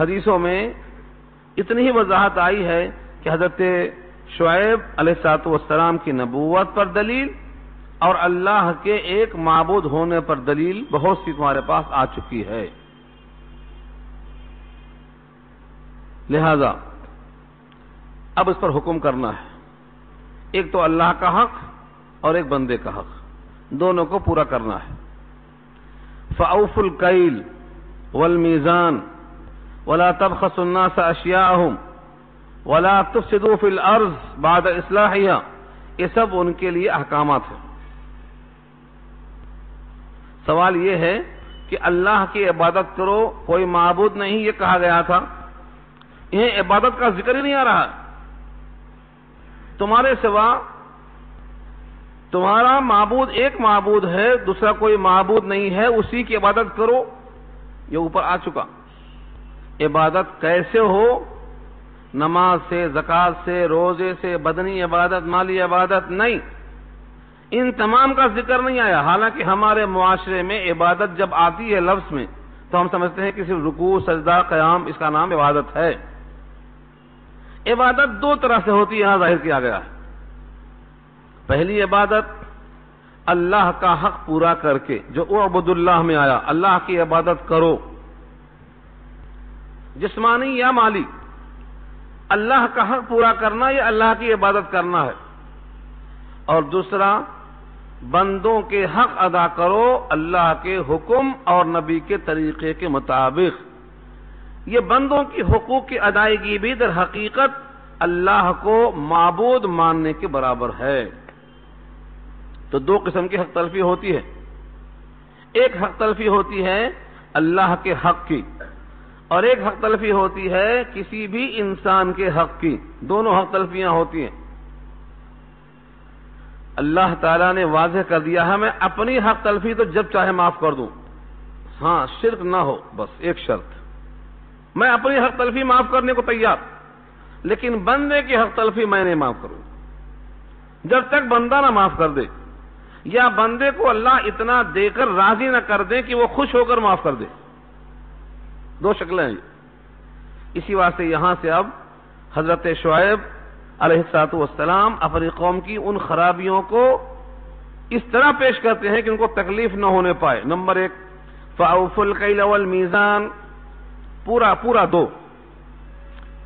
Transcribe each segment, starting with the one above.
حدیثوں میں اتنی ہی وضاحت آئی ہے کہ حضرت شعیب علیہ السلام کی نبوت پر دلیل اور اللہ کے ایک معبود ہونے پر دلیل بہت سی تمہارے پاس آ چکی ہے. لہذا اب اس پر حکم کرنا ہے. ایک تو اللہ کا حق اور ایک بندے کا حق، دونوں کو پورا کرنا ہے. فَأَوْفُوا الْكَيْلَ وَالْمِيزَانَ وَلَا تَبْخَسُوا النَّاسَ أَشْيَاءَهُمْ وَلَا تُفْسِدُوا فِي الْأَرْضِ بَعْدَ إِصْلَاحِهَا. یہ سب ان کے لیے احکامات ہیں. سوال یہ ہے کہ اللہ کی عبادت کرو، کوئی معبود نہیں یہ کہا گیا تھا، انہیں عبادت کا ذکر ہی نہیں آ رہا. تمہارے سوا تمہارا معبود ایک معبود ہے، دوسرا کوئی معبود نہیں ہے، اسی کی عبادت کرو، یہ اوپر آ چکا. عبادت کیسے ہو؟ نماز سے، زکات سے، روزے سے، بدنی عبادت، مالی عبادت نہیں، ان تمام کا ذکر نہیں آیا. حالانکہ ہمارے معاشرے میں عبادت جب آتی ہے لفظ میں تو ہم سمجھتے ہیں کہ صرف رکوع، سجدہ، قیام اس کا نام عبادت ہے. عبادت دو طرح سے ہوتی ہے، یہاں ظاہر کیا گیا ہے. پہلی عبادت اللہ کا حق پورا کر کے، جو اعبد اللہ میں آیا، اللہ کی عبادت کرو، جسمانی یا مالی. اللہ کا حق پورا کرنا یہ اللہ کی عبادت کرنا ہے. اور دوسرا بندوں کے حق ادا کرو اللہ کے حکم اور نبی کے طریقے کے مطابق. یہ بندوں کی حقوق کی ادائیگی بھی در حقیقت اللہ کو معبود ماننے کے برابر ہے. تو دو قسم کی حق تلفی ہوتی ہے. ایک حق تلفی ہوتی ہے اللہ کے حق کی، اور ایک حق تلفی ہوتی ہے کسی بھی انسان کے حق کی. دونوں حق تلفیاں ہوتی ہیں. اللہ تعالیٰ نے واضح کر دیا ہے میں اپنی حق تلفی تو جب چاہے معاف کر دوں، ہاں شرک نہ ہو، بس ایک شرط، میں اپنی حق تلفی معاف کرنے کو تیار، لیکن بندے کی حق تلفی میں نہیں معاف کروں. جب تک بندہ نہ معاف کر دے یا بندے کو اللہ اتنا دے کر راضی نہ کر دے کہ وہ خوش ہو کر معاف کر دے. دو شکلیں ہیں. اسی واسطے یہاں سے اب حضرت شعیب علیہ السلام اپنی قوم کی ان خرابیوں کو اس طرح پیش کرتے ہیں کہ ان کو تکلیف نہ ہونے پائے. نمبر ایک، فَأَوْفُوا الْكَيْلَ وَالْمِيزَانَ، پورا دو.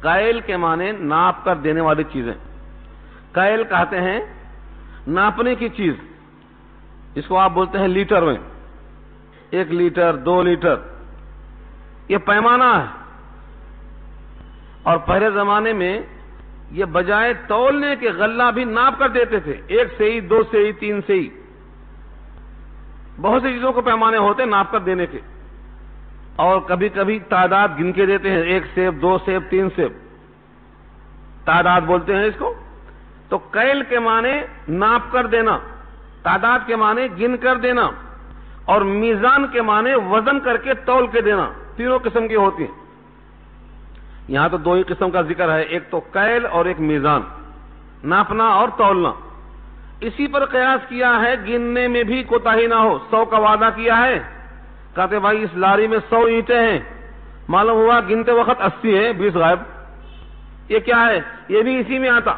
کائل کے معنی ناپ کر دینے والی چیزیں. کائل کہتے ہیں ناپنے کی چیز، جس کو آپ بولتے ہیں لیٹر میں. 1 لیٹر، 2 لیٹر، یہ پیمانہ ہے. اور پہلے زمانے میں یہ بجائے تولنے کے غلہ بھی ناپ کر دیتے تھے. 1 سئی، 2 سئی، 3 سئی، بہت سی چیزوں کو پیمانے ہوتے ناپ کر دینے کے. اور کبھی کبھی تعداد گن کے دیتے ہیں، 1 سیب، 2 سیب، 3 سیب، تعداد بولتے ہیں اس کو. تو کیل کے معنی ناپ کر دینا، تعداد کے معنی گن کر دینا، اور میزان کے معنی وزن کر کے تول کے دینا. تینوں قسم کی ہوتی ہیں. یہاں تو 2 ہی قسم کا ذکر ہے، ایک تو کیل اور ایک میزان، ناپنا اور تولنا. اسی پر قیاس کیا ہے گننے میں بھی کوتاہی نہ ہو. 100 کا وعدہ کیا ہے، کہتے بھائی اس لاری میں 100 اینٹیں ہیں، معلوم ہوا گنتے وقت 80 ہیں، 20 غائب. یہ کیا ہے؟ یہ بھی اسی میں آتا،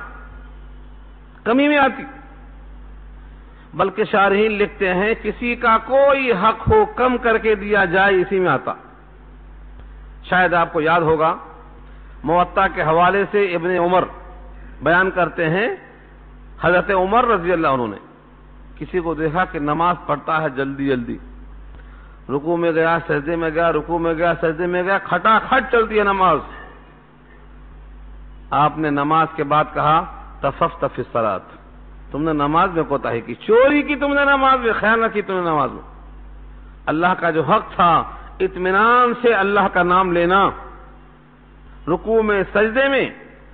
کمی میں آتی. بلکہ شارحین لکھتے ہیں کسی کا کوئی حق ہو کم کر کے دیا جائے، اسی میں آتا. شاید آپ کو یاد ہوگا موطا کے حوالے سے ابن عمر بیان کرتے ہیں، حضرت عمر رضی اللہ عنہ نے کسی کو دیکھا کہ نماز پڑھتا ہے جلدی جلدی، رکوع میں گیا، سجدے میں گیا، رکوع میں گیا، سجدے میں گیا، کھٹا کھٹ چلتی ہے نماز. آپ نے نماز کے بعد کہا تففت فی الصلاۃ، تم نے نماز میں کوتاہی کی، چوری کی تم نے نماز میں، خیال نہ کی تم نے نماز میں. اللہ کا جو حق تھا اطمینان سے اللہ کا نام لینا، رکوع میں، سجدے میں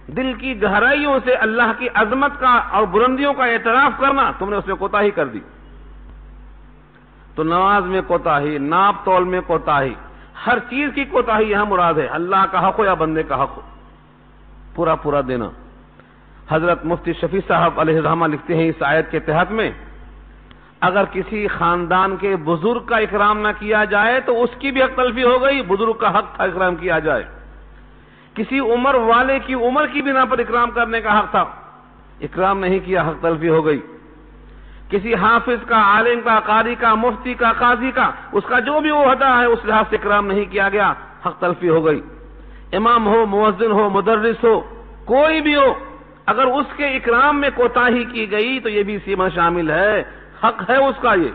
دل کی گہرائیوں سے اللہ کی عظمت کا اور بلندیوں کا اعتراف کرنا، تم نے اس میں کوتاہی کر دی. تو نماز میں کوتاہی، ناپ تول میں کوتاہی، ہر چیز کی کوتاہی یہاں مراد ہے. اللہ کا حق ہو یا بندے کا حق ہو، پورا دینا. حضرت مفتی شفیع صاحب علیہ الرحمہ لکھتے ہیں اس آیت کے تحت میں اگر کسی خاندان کے بزرگ کا اکرام نہ کیا جائے تو اس کی بھی حق تلفی ہو گئی. بزرگ کا حق تھا اکرام کیا جائے، کسی عمر والے کی عمر کی بنا پر اکرام کرنے کا حق تھا، اکرام نہیں کیا، حق تلفی ہو گئی۔ کسی حافظ کا، عالم کا، قاری کا، مفتی کا، قاضی کا، اس کا جو بھی عہدہ ہے اس لحاظ سے اکرام نہیں کیا گیا، حق تلفی ہو گئی۔ امام ہو، مؤذن ہو، مدرس ہو، کوئی بھی ہو، اگر اس کے اکرام میں کوتاہی کی گئی تو یہ بھی اسی میں شامل ہے، حق ہے اس کا۔ یہ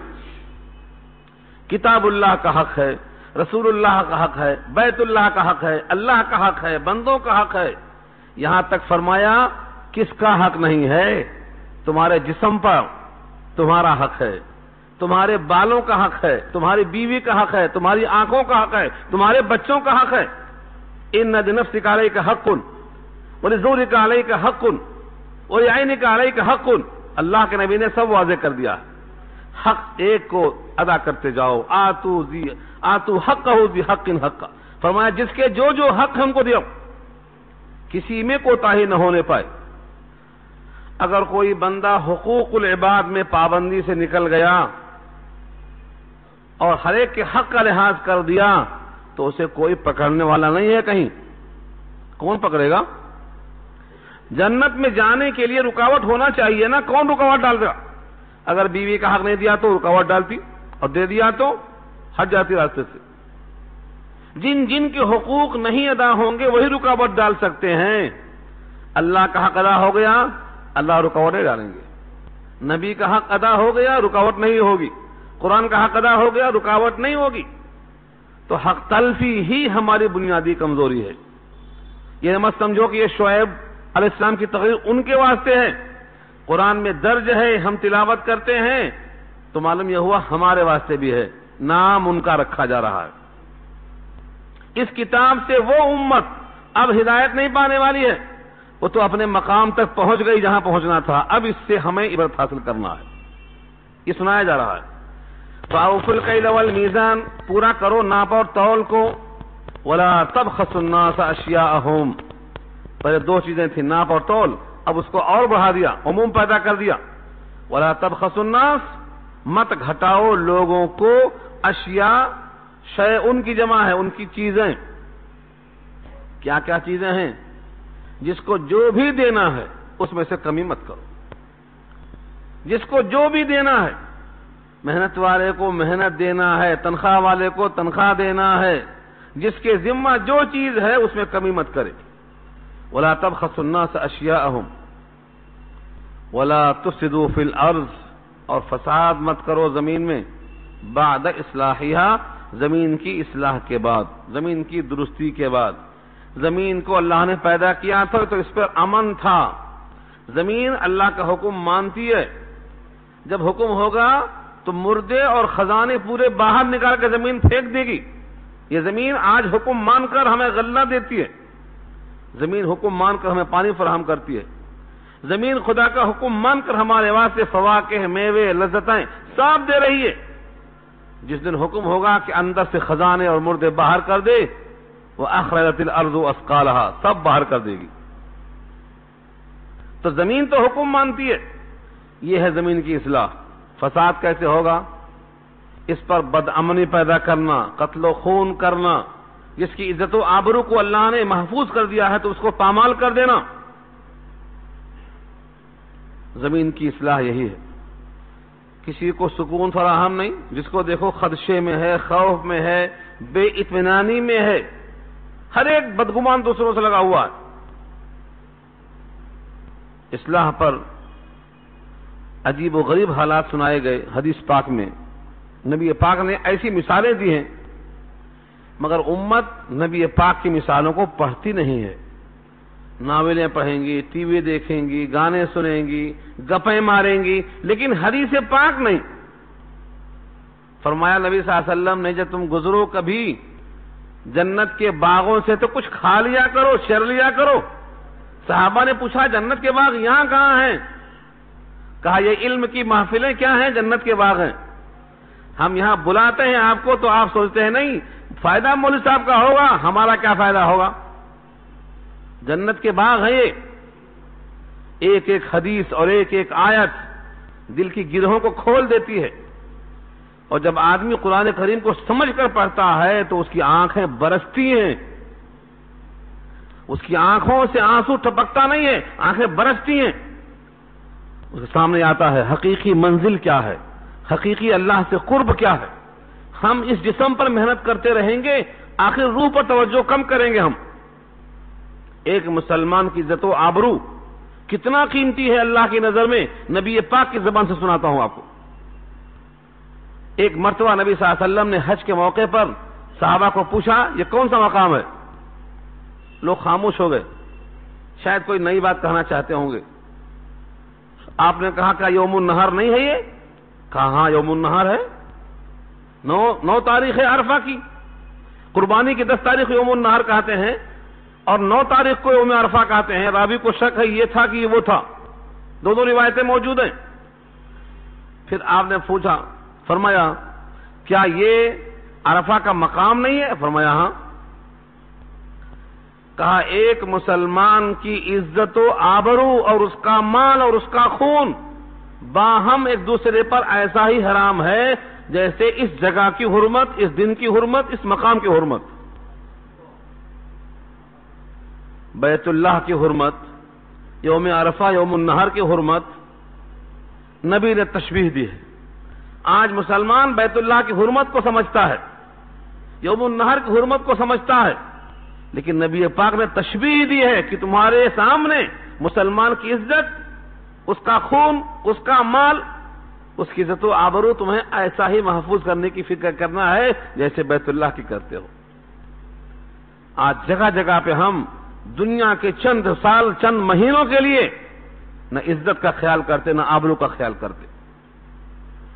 کتاب اللہ کا حق ہے، رسول اللہ کا حق ہے، بیت اللہ کا حق ہے، اللہ کا حق ہے، بندوں کا حق ہے۔ یہاں تک فرمایا کس کا حق نہیں ہے؟ تمہارے جسم پر تمہارا حق ہے، تمہارے بالوں کا حق ہے، تمہاری بیوی کا حق ہے، تمہاری آنکھوں کا حق ہے، تمہارے بچوں کا حق ہے۔ ان لنفسک علیک حق ولزوجک علیک حق ولعینک علیک حق، اللہ کے نبی نے سب واضح کر دیا۔ حق ایک کو ادا کرتے جاؤ، آتو حقہ ذی حق حق، فرمایا جس کے جو جو حق ہم کو دیو، کسی میں کوتاہی نہ ہونے پائے۔ اگر کوئی بندہ حقوق العباد میں پابندی سے نکل گیا اور ہر ایک کے حق کا لحاظ کر دیا تو اسے کوئی پکڑنے والا نہیں ہے کہیں۔ کون پکڑے گا؟ جنت میں جانے کے لیے رکاوٹ ہونا چاہیے نا، کون رکاوٹ ڈال گا؟ اگر بیوی کا حق نہیں دیا تو رکاوٹ ڈالتی، اور دے دیا تو ہٹ جاتی راستے سے۔ جن جن کے حقوق نہیں ادا ہوں گے وہی رکاوٹ ڈال سکتے ہیں۔ اللہ کا حق ادا ہو گیا، اللہ رکاوٹیں ڈالیں گے۔ نبی کا حق ادا ہو گیا، رکاوٹ نہیں ہوگی۔ قرآن کا حق ادا ہو گیا، رکاوٹ نہیں ہوگی۔ تو حق تلفی ہی ہماری بنیادی کمزوری ہے۔ یہ مت سمجھو کہ یہ شعیب علیہ السلام کی تقریر ان کے واسطے ہے، قرآن میں درج ہے، ہم تلاوت کرتے ہیں، تو معلوم یہ ہوا ہمارے واسطے بھی ہے، نام ان کا رکھا جا رہا ہے۔ اس کتاب سے وہ امت اب ہدایت نہیں پانے والی ہے، وہ تو اپنے مقام تک پہنچ گئی جہاں پہنچنا تھا، اب اس سے ہمیں عبرت حاصل کرنا ہے۔ یہ سنایا جا رہا ہے، فَأَوْفُوا الْكَيْلَ وَالْمِيزَانَ، پورا کرو ناپ اور تول کو، وَلَا تَبْخَسُوا النَّاسَ أَشْيَاءَهُمْ، پہلے دو چیزیں تھیں، ناپ اور تول، اب اس کو اور بڑھا دیا، عموم پیدا کر دیا۔ وَلَا تَبْخَسُوا النَّاسَ، مت گھٹاؤ لوگوں کو، اشیاء، شے ان کی جمع ہے، ان کی چیزیں۔ کیا کیا چیزیں ہیں؟ جس کو جو بھی دینا ہے اس میں سے کمی مت کرو، جس کو جو بھی دینا ہے، محنت والے کو محنت دینا ہے، تنخواہ والے کو تنخواہ دینا ہے، جس کے ذمہ جو چیز ہے اس میں کمی مت کرے۔ وَلَا تَبْخَسُوا النَّاسَ أَشْيَاءَهُمْ وَلَا تُفْسِدُوا فِي الْأَرْضِ، اور فساد مت کرو زمین میں، بعد اصلاحها، زمین کی اصلاح کے بعد، زمین کی درستی کے بعد۔ زمین کو اللہ نے پیدا کیا تھا تو اس پر امن تھا، زمین اللہ کا حکم مانتی ہے، جب حکم ہوگا تو مردے اور خزانے پورے باہر نکال کے زمین پھینک دے گی۔ یہ زمین آج حکم مان کر ہمیں غلہ دیتی ہے، زمین حکم مان کر ہمیں پانی فراہم کرتی ہے، زمین خدا کا حکم مان کر ہمارے واسطے فواکہ، میوے، لذتیں سب دے رہی ہے۔ جس دن حکم ہوگا کہ اندر سے خزانے اور مردے باہر کر دے، وَأَخْرَجَتِ الْأَرْضُ أَثْقَالَهَا، سب باہر کر دے گی۔ تو زمین تو حکم مانتی ہے، یہ ہے زمین کی اصلاح۔ فساد کیسے ہوگا؟ اس پر بدامنی پیدا کرنا، قتل و خون کرنا، جس کی عزت و آبرو کو اللہ نے محفوظ کر دیا ہے تو اس کو پامال کر دینا۔ زمین کی اصلاح یہی ہے۔ کسی کو سکون فراہم نہیں، جس کو دیکھو خدشے میں ہے، خوف میں ہے، بے اطمینانی میں ہے، ہر ایک بدگمان دوسروں سے لگا ہوا ہے۔ اصلاح پر عجیب و غریب حالات سنائے گئے حدیث پاک میں، نبی پاک نے ایسی مثالیں دی ہیں، مگر امت نبی پاک کی مثالوں کو پڑھتی نہیں ہے، ناولیں پڑھیں گی، ٹی وی دیکھیں گی، گانے سنیں گی، گپیں ماریں گی، لیکن حدیث پاک نہیں۔ فرمایا نبی صلی اللہ علیہ وسلم نے، جب تم گزرو کبھی جنت کے باغوں سے تو کچھ کھا لیا کرو، شر لیا کرو۔ صحابہ نے پوچھا جنت کے باغ یہاں کہاں ہیں؟ کہا یہ علم کی محفلیں کیا ہیں، جنت کے باغ ہیں۔ ہم یہاں بلاتے ہیں آپ کو تو آپ سوچتے ہیں نہیں فائدہ مولوی صاحب کا ہوگا، ہمارا کیا فائدہ ہوگا؟ جنت کے باغ ہیں یہ، ایک ایک حدیث اور ایک ایک آیت دل کی گرہوں کو کھول دیتی ہے، اور جب آدمی قرآن کریم کو سمجھ کر پڑھتا ہے تو اس کی آنکھیں برستی ہیں۔ اس کی آنکھوں سے آنسو ٹپکتا نہیں ہے، آنکھیں برستی ہیں، اس کے سامنے آتا ہے حقیقی منزل کیا ہے، حقیقی اللہ سے قرب کیا ہے۔ ہم اس جسم پر محنت کرتے رہیں گے، آخر روح پر توجہ کم کریں گے ہم۔ ایک مسلمان کی عزت و آبرو کتنا قیمتی ہے اللہ کی نظر میں، نبی پاک کی زبان سے سناتا ہوں آپ کو۔ ایک مرتبہ نبی صلی اللہ علیہ وسلم نے حج کے موقع پر صحابہ کو پوچھا یہ کون سا مقام ہے؟ لوگ خاموش ہو گئے، شاید کوئی نئی بات کہنا چاہتے ہوں گے۔ آپ نے کہا کہ یوم النہر نہیں ہے یہ؟ کہا ہاں یوم النہر ہے، 9 تاریخ ہے عرفہ کی، قربانی کی 10 تاریخ یوم النہر کہتے ہیں اور 9 تاریخ کو یوم عرفہ کہتے ہیں۔ راوی کو شک ہے یہ تھا کہ یہ وہ تھا، دونوں روایتیں موجود ہیں۔ پھر آپ نے پوچھا، فرمایا کیا یہ عرفہ کا مقام نہیں ہے؟ فرمایا ہاں۔ کہا ایک مسلمان کی عزت و آبرو اور اس کا مال اور اس کا خون باہم ایک دوسرے پر ایسا ہی حرام ہے جیسے اس جگہ کی حرمت، اس دن کی حرمت، اس مقام کی حرمت۔ بیت اللہ کی حرمت، یوم عرفہ یوم النہر کی حرمت نبی نے تشبیہ دی ہے۔ آج مسلمان بیت اللہ کی حرمت کو سمجھتا ہے، یوم النہر کی حرمت کو سمجھتا ہے، لیکن نبی پاک نے تشبیہ دی ہے کہ تمہارے سامنے مسلمان کی عزت، اس کا خون، اس کا مال، اس کی عزت و آبرو تمہیں ایسا ہی محفوظ کرنے کی فکر کرنا ہے جیسے بیت اللہ کی کرتے ہو۔ آج جگہ جگہ پہ ہم دنیا کے چند سال، چند مہینوں کے لیے نہ عزت کا خیال کرتے نہ آبرو کا خیال کرتے۔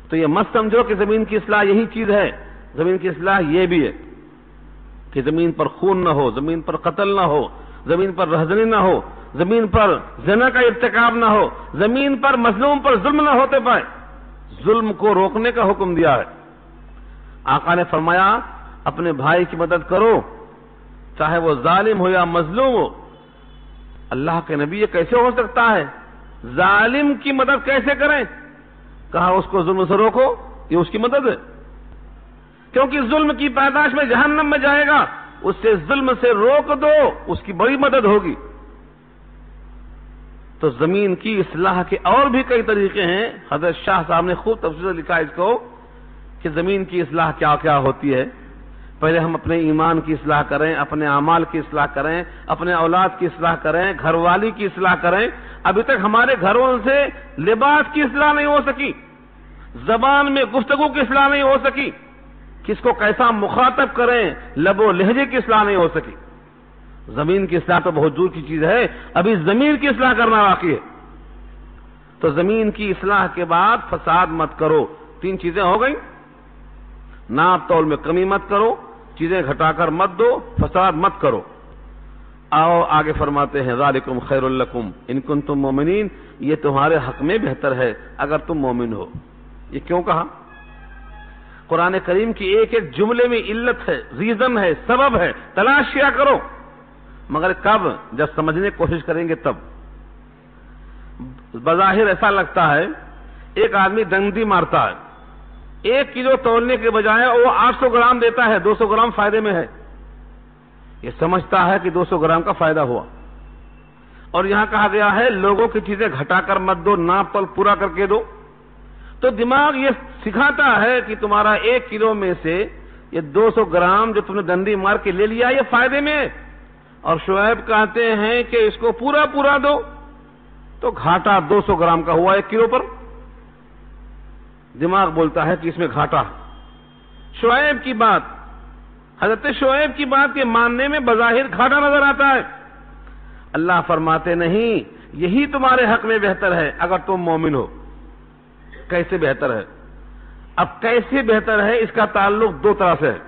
تو یہ مت سمجھو کہ زمین کی اصلاح یہی چیز ہے، زمین کی اصلاح یہ بھی ہے کہ زمین پر خون نہ ہو، زمین پر قتل نہ ہو، زمین پر رہزنی نہ ہو، زمین پر زنا کا ارتکاب نہ ہو، زمین پر مظلوم پر ظلم نہ ہوتے پائے۔ ظلم کو روکنے کا حکم دیا ہے۔ آقا نے فرمایا اپنے بھائی کی مدد کرو، چاہے وہ ظالم ہو یا مظلوم ہو۔ اللہ کے نبی یہ کیسے ہو سکتا ہے؟ ظالم کی مدد کیسے کریں؟ کہا اس کو ظلم سے روکو، یہ اس کی مدد ہے، کیونکہ ظلم کی پیدائش میں جہنم میں جائے گا، اس سے ظلم سے روک دو، اس کی بڑی مدد ہوگی۔ تو زمین کی اصلاح کے اور بھی کئی طریقے ہیں، حضرت شاہ صاحب نے خوب تفصیل سے لکھا اس کو کہ زمین کی اصلاح کیا کیا ہوتی ہے۔ پہلے ہم اپنے ایمان کی اصلاح کریں، اپنے اعمال کی اصلاح کریں، اپنے اولاد کی اصلاح کریں، گھر والی کی اصلاح کریں۔ ابھی تک ہمارے گھروں سے لباس کی اصلاح نہیں ہو سکی، زبان میں گفتگو کی اصلاح نہیں ہو سکی، کس کو کیسا مخاطب کریں، لب و لہجے کی اصلاح نہیں ہو سکی۔ زمین کی اصلاح تو بہت دور کی چیز ہے، ابھی زمین کی اصلاح کرنا باقی ہے۔ تو زمین کی اصلاح کے بعد فساد مت کرو۔ 3 چیزیں ہو گئیں، ناپ تول میں کمی مت کرو، چیزیں گھٹا کر مت دو، فساد مت کرو۔ آؤ آگے فرماتے ہیں ذالکم خیر لکم ان کنتم مومنین، یہ تمہارے حق میں بہتر ہے اگر تم مومن ہو۔ یہ کیوں کہا؟ قرآن کریم کی ایک ایک جملے میں علت ہے، ریزن ہے، سبب ہے، تلاش کیا کرو، مگر کب؟ جب سمجھنے کی کوشش کریں گے تب۔ بظاہر ایسا لگتا ہے ایک آدمی ڈنڈی مارتا ہے، 1 کلو تولنے کے بجائے وہ 800 گرام دیتا ہے، 200 گرام فائدے میں ہے، یہ سمجھتا ہے کہ 200 گرام کا فائدہ ہوا۔ اور یہاں کہا گیا ہے لوگوں کی چیزیں گھٹا کر مت دو، ناپ تول پورا کر کے دو۔ تو دماغ یہ سکھاتا ہے کہ تمہارا 1 کلو میں سے یہ 200 گرام جو تم نے ڈنڈی مار کے لے لیا یہ فائدے میں ہے، اور شعیب کہتے ہیں کہ اس کو پورا پورا دو، تو گھاٹا 200 گرام کا ہوا 1 کلو پر۔ دماغ بولتا ہے کہ اس میں گھاٹا ہے۔ شعیب کی بات، حضرت شعیب کی بات کے ماننے میں بظاہر گھاٹا نظر آتا ہے، اللہ فرماتے نہیں، یہی تمہارے حق میں بہتر ہے اگر تم مومن ہو۔ کیسے بہتر ہے؟ اب کیسے بہتر ہے اس کا تعلق 2 طرح سے ہے،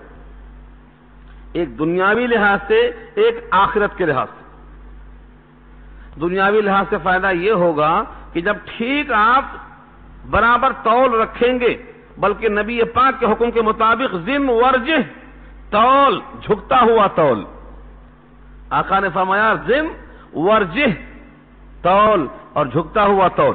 ایک دنیاوی لحاظ سے، ایک آخرت کے لحاظ سے۔ دنیاوی لحاظ سے فائدہ یہ ہوگا کہ جب ٹھیک آپ برابر تول رکھیں گے، بلکہ نبی پاک کے حکم کے مطابق زن ورجہ، تول، جھکتا ہوا تول، آقا نے فرمایا زن ورجہ، تول اور جھکتا ہوا تول۔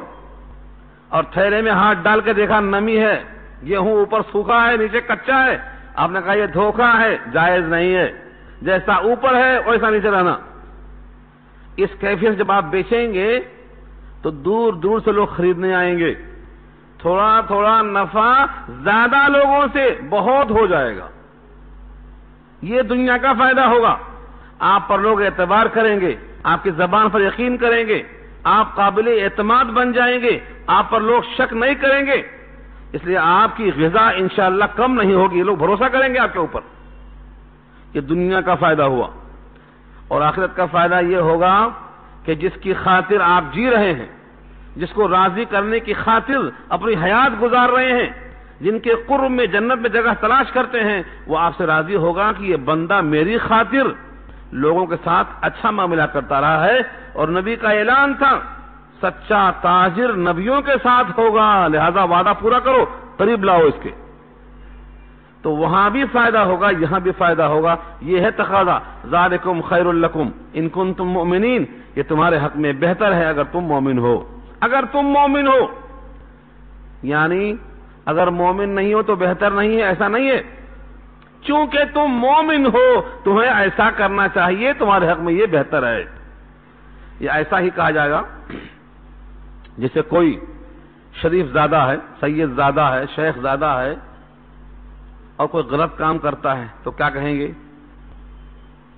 اور تھیلے میں ہاتھ ڈال کے دیکھا نمی ہے، گیہوں اوپر سوکھا ہے نیچے کچا ہے، آپ نے کہا یہ دھوکہ ہے، جائز نہیں ہے، جیسا اوپر ہے ویسا نیچے رہنا۔ اس کیفیت جب آپ بیچیں گے تو دور دور سے لوگ خریدنے آئیں گے، تھوڑا تھوڑا نفع زیادہ لوگوں سے بہت ہو جائے گا، یہ دنیا کا فائدہ ہوگا۔ آپ پر لوگ اعتبار کریں گے، آپ کی زبان پر یقین کریں گے، آپ قابل اعتماد بن جائیں گے، آپ پر لوگ شک نہیں کریں گے، اس لیے آپ کی غذا انشاءاللہ کم نہیں ہوگی، لوگ بھروسہ کریں گے آپ کے اوپر۔ یہ دنیا کا فائدہ ہوا، اور آخرت کا فائدہ یہ ہوگا کہ جس کی خاطر آپ جی رہے ہیں، جس کو راضی کرنے کی خاطر اپنی حیات گزار رہے ہیں، جن کے قرب میں جنت میں جگہ تلاش کرتے ہیں، وہ آپ سے راضی ہوگا کہ یہ بندہ میری خاطر لوگوں کے ساتھ اچھا معاملہ کرتا رہا ہے، اور نبی کا اعلان تھا سچا تاجر نبیوں کے ساتھ ہوگا، لہذا وعدہ پورا کرو، قریب لاؤ اس کے۔ تو وہاں بھی فائدہ ہوگا، یہاں بھی فائدہ ہوگا، یہ ہے تقاضا، ذالکم خیر لکم ان کنتم مؤمنین، یہ تمہارے حق میں بہتر ہے اگر تم مومن ہو، اگر تم مومن ہو، یعنی اگر مومن نہیں ہو تو بہتر نہیں ہے، ایسا نہیں ہے، چونکہ تم مومن ہو تمہیں ایسا کرنا چاہیے، تمہارے حق میں یہ بہتر ہے۔ یہ ایسا ہی کہا جائے گا جیسے کوئی شریف زادہ ہے، سید زادہ ہے، شیخ زادہ ہے، اور کوئی غلط کام کرتا ہے تو کیا کہیں گے؟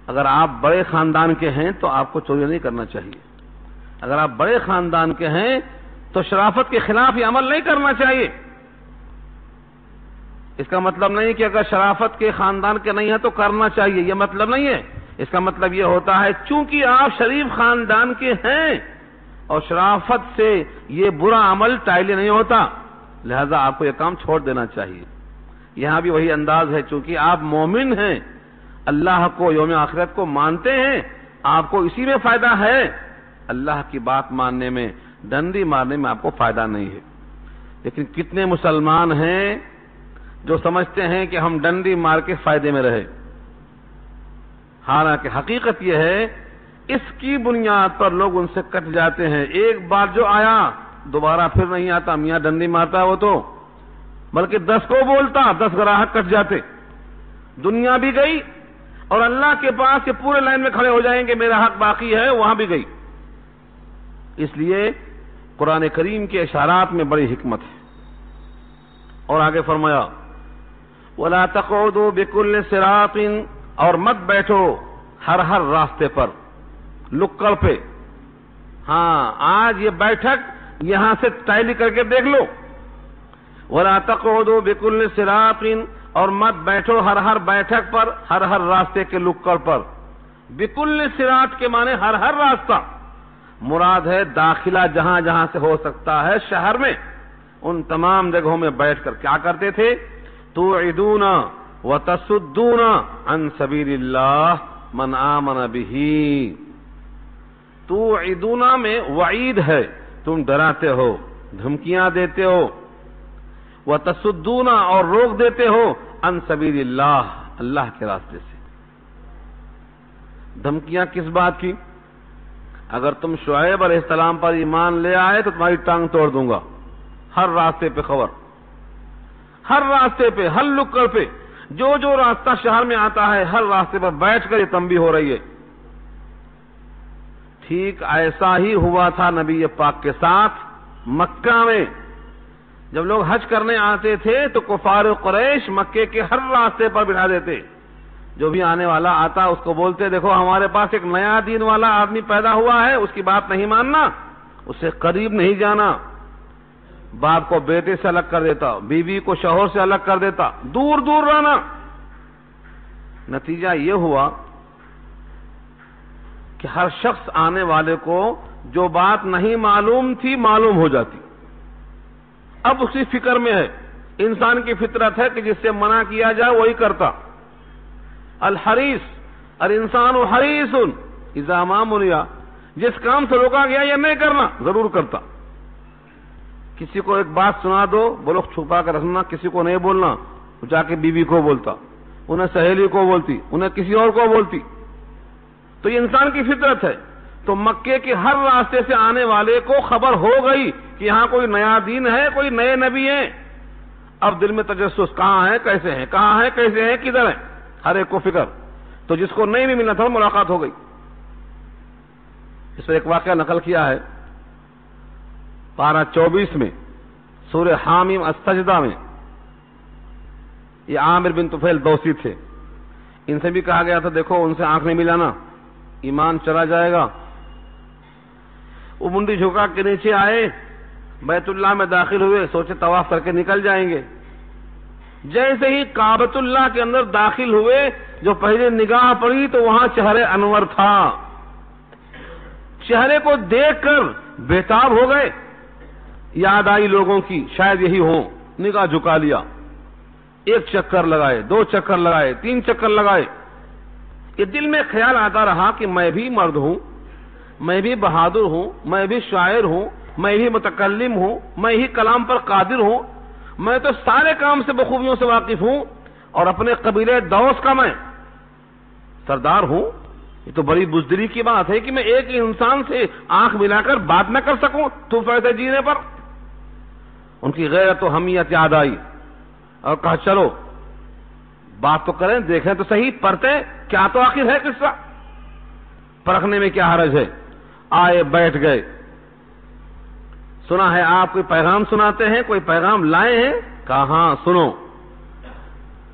اگر آپ بڑے خاندان کے ہیں تو آپ کو چوری نہیں کرنا چاہیے، اگر آپ بڑے خاندان کے ہیں تو شرافت کے خلاف یہ عمل نہیں کرنا چاہیے۔ اس کا مطلب نہیں کہ اگر شرافت کے خاندان کے نہیں ہے تو کرنا چاہیے، یہ مطلب نہیں ہے۔ اس کا مطلب یہ ہوتا ہے چونکہ آپ شریف خاندان کے ہیں اور شرافت سے یہ برا عمل ٹائل نہیں ہوتا، لہذا آپ کو یہ کام چھوڑ دینا چاہیے۔ یہاں بھی وہی انداز ہے، چونکہ آپ مومن ہیں، اللہ کو، یوم آخرت کو مانتے ہیں، آپ کو اسی میں فائدہ ہے، اللہ کی بات ماننے میں، ڈنڈی مارنے میں آپ کو فائدہ نہیں ہے۔ لیکن کتنے مسلمان ہیں جو سمجھتے ہیں کہ ہم ڈنڈی مار کے فائدے میں رہے، حالانکہ حقیقت یہ ہے اس کی بنیاد پر لوگ ان سے کٹ جاتے ہیں۔ ایک بار جو آیا دوبارہ پھر نہیں آتا، میاں ڈنڈی مارتا ہے وہ تو، بلکہ 10 کو بولتا، 10 گراہک کٹ جاتے، دنیا بھی گئی اور اللہ کے پاس یہ پورے لائن میں کھڑے ہو جائیں گے میرا حق باقی ہے، وہاں بھی گئی۔ اس لیے قرآن کریم کے اشارات میں بڑی حکمت ہے۔ اور آگے فرمایا وَلَا تَقْعُدُوا بِكُلِّ صِرَاطٍ، اور مت بیٹھو ہر راستے پر، لکڑ پہ۔ ہاں آج یہ بیٹھک یہاں سے ٹائلی کر کے دیکھ لو، وَلَا تَقْعُدُوا بِكُلِّ صِرَاطٍ، اور مت بیٹھو ہر بیٹھک پر، ہر راستے کے لکڑ پر۔ بِكُلِّ صِرَاط کے معنی ہر راستہ، مراد ہے داخلہ جہاں جہاں سے ہو سکتا ہے شہر میں، ان تمام جگہوں میں بیٹھ کر کیا کرتے تھے؟ توعدون وتصدون عن سبیل اللہ من آمن بہ۔ توعدون میں وعید ہے، تم ڈراتے ہو، دھمکیاں دیتے ہو، وتصدون اور روک دیتے ہو، عن سبیل اللہ، اللہ کے راستے سے۔ دھمکیاں کس بات کی؟ اگر تم شعیب علیہ السلام پر ایمان لے آئے تو تمہاری ٹانگ توڑ دوں گا، ہر راستے پہ خبر، ہر راستے پہ، ہر لکڑ پہ، جو راستہ شہر میں آتا ہے ہر راستے پر بیٹھ کر یہ تنبیہ ہو رہی ہے۔ ٹھیک ایسا ہی ہوا تھا نبی پاک کے ساتھ مکہ میں، جب لوگ حج کرنے آتے تھے تو کفار قریش مکے کے ہر راستے پر بٹھا دیتے، جو بھی آنے والا آتا اس کو بولتے دیکھو ہمارے پاس ایک نیا دین والا آدمی پیدا ہوا ہے، اس کی بات نہیں ماننا، اس سے قریب نہیں جانا۔ باپ کو بیٹے سے الگ کر دیتا، بیوی کو شوہر سے الگ کر دیتا، دور دور رہنا۔ نتیجہ یہ ہوا کہ ہر شخص آنے والے کو جو بات نہیں معلوم تھی معلوم ہو جاتی، اب اسی فکر میں ہے۔ انسان کی فطرت ہے کہ جس سے منع کیا جائے وہی کرتا۔ الحریص الانسان حریص اذا ما منع، جس کام سے روکا گیا یہ نہیں کرنا ضرور کرتا۔ کسی کو ایک بات سنا دو، بولو چھپا کر رکھنا، کسی کو نہیں بولنا، جا کے بیوی کو بولتا، انہیں سہیلی کو بولتی، انہیں کسی اور کو بولتی۔ تو یہ انسان کی فطرت ہے۔ تو مکے کے ہر راستے سے آنے والے کو خبر ہو گئی کہ یہاں کوئی نیا دین ہے، کوئی نئے نبی ہیں۔ اب دل میں تجسس، کہاں ہے کیسے ہیں، کہاں ہے کیسے ہیں، کدھر ہیں، ہر ایک کو فکر۔ تو جس کو نہیں بھی ملنا تھا ملاقات ہو گئی۔ اس پر ایک واقعہ نقل کیا ہے پارہ 24 میں سورہ حامیم السجدہ میں. یہ عامر بن طفیل دوسی تھے. ان سے بھی کہا گیا تھا دیکھو ان سے آنکھ نہیں ملانا، ایمان چلا جائے گا. وہ منڈی جھکا کے نیچے آئے، بیت اللہ میں داخل ہوئے، سوچے طواف کر کے نکل جائیں گے. جیسے ہی کعبۃ اللہ کے اندر داخل ہوئے، جو پہلے نگاہ پڑی تو وہاں چہرے انور تھا. چہرے کو دیکھ کر بےتاب ہو گئے. یاد آئی لوگوں کی شاید یہی ہوں، نگاہ جھکا لیا. ایک چکر لگائے، 2 چکر لگائے، 3 چکر لگائے. یہ دل میں خیال آتا رہا کہ میں بھی مرد ہوں، میں بھی بہادر ہوں، میں بھی شاعر ہوں، میں ہی متکلم ہوں، میں ہی کلام پر قادر ہوں، میں تو سارے کام سے بخوبیوں سے واقف ہوں، اور اپنے قبیلے دوس کا میں سردار ہوں. یہ تو بڑی بزدلی کی بات ہے کہ میں ایک انسان سے آنکھ ملا کر بات نہ کر سکوں تو فیصلے جینے پر. ان کی غیرت و حمیت یاد آئی اور کہا چلو بات تو کریں، دیکھیں تو صحیح، پڑھتے کیا تو آخر ہے قصہ، پرکھنے میں کیا حرج ہے. آئے بیٹھ گئے. سنا ہے آپ کوئی پیغام سناتے ہیں، کوئی پیغام لائے ہیں؟ کہا ہاں سنو.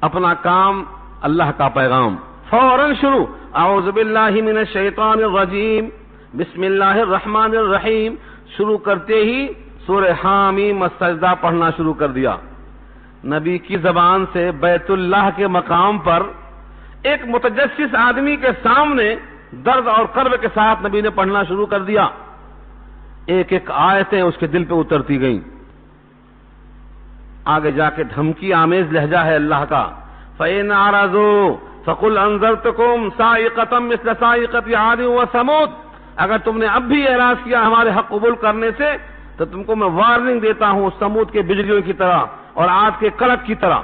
اپنا کام اللہ کا پیغام. فوراً شروع، اعوذ باللہ من الشیطان الرجیم بسم اللہ الرحمن الرحیم. شروع کرتے ہی سورہ حامیم السجدہ پڑھنا شروع کر دیا. نبی کی زبان سے بیت اللہ کے مقام پر ایک متجسس آدمی کے سامنے درد اور کرب کے ساتھ نبی نے پڑھنا شروع کر دیا. ایک ایک آیتیں اس کے دل پہ اترتی گئیں. آگے جا کے دھمکی آمیز لہجہ ہے اللہ کا. فَإِنْ أَعْرَضُوا فَقُلْ أَنذَرْتُكُمْ صَاعِقَةً مِثْلَ صَاعِقَةِ عَادٍ وَثَمُودَ. اگر تم نے اب بھی اعراض کیا ہمارے حق قبول کرنے سے تو تم کو میں وارننگ دیتا ہوں سمود کے بجلیوں کی طرح اور عاد کے کڑک کی طرح.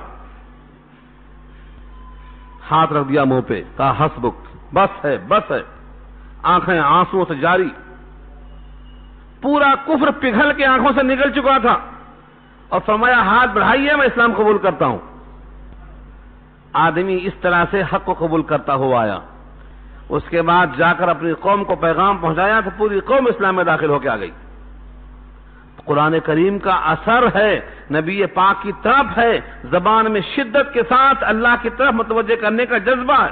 ہاتھ رکھ دیا منہ پہ، کہا حسبک، بس ہے بس ہے. آنکھیں آنسوؤں سے جاری. پورا کفر پگھل کے آنکھوں سے نکل چکا تھا اور فرمایا ہاتھ بڑھائیے میں اسلام قبول کرتا ہوں. آدمی اس طرح سے حق کو قبول کرتا ہوا آیا. اس کے بعد جا کر اپنی قوم کو پیغام پہنچایا تو پوری قوم اسلام میں داخل ہو کے آ گئی. قرآن کریم کا اثر ہے، نبی پاک کی طرف ہے، زبان میں شدت کے ساتھ اللہ کی طرف متوجہ کرنے کا جذبہ ہے.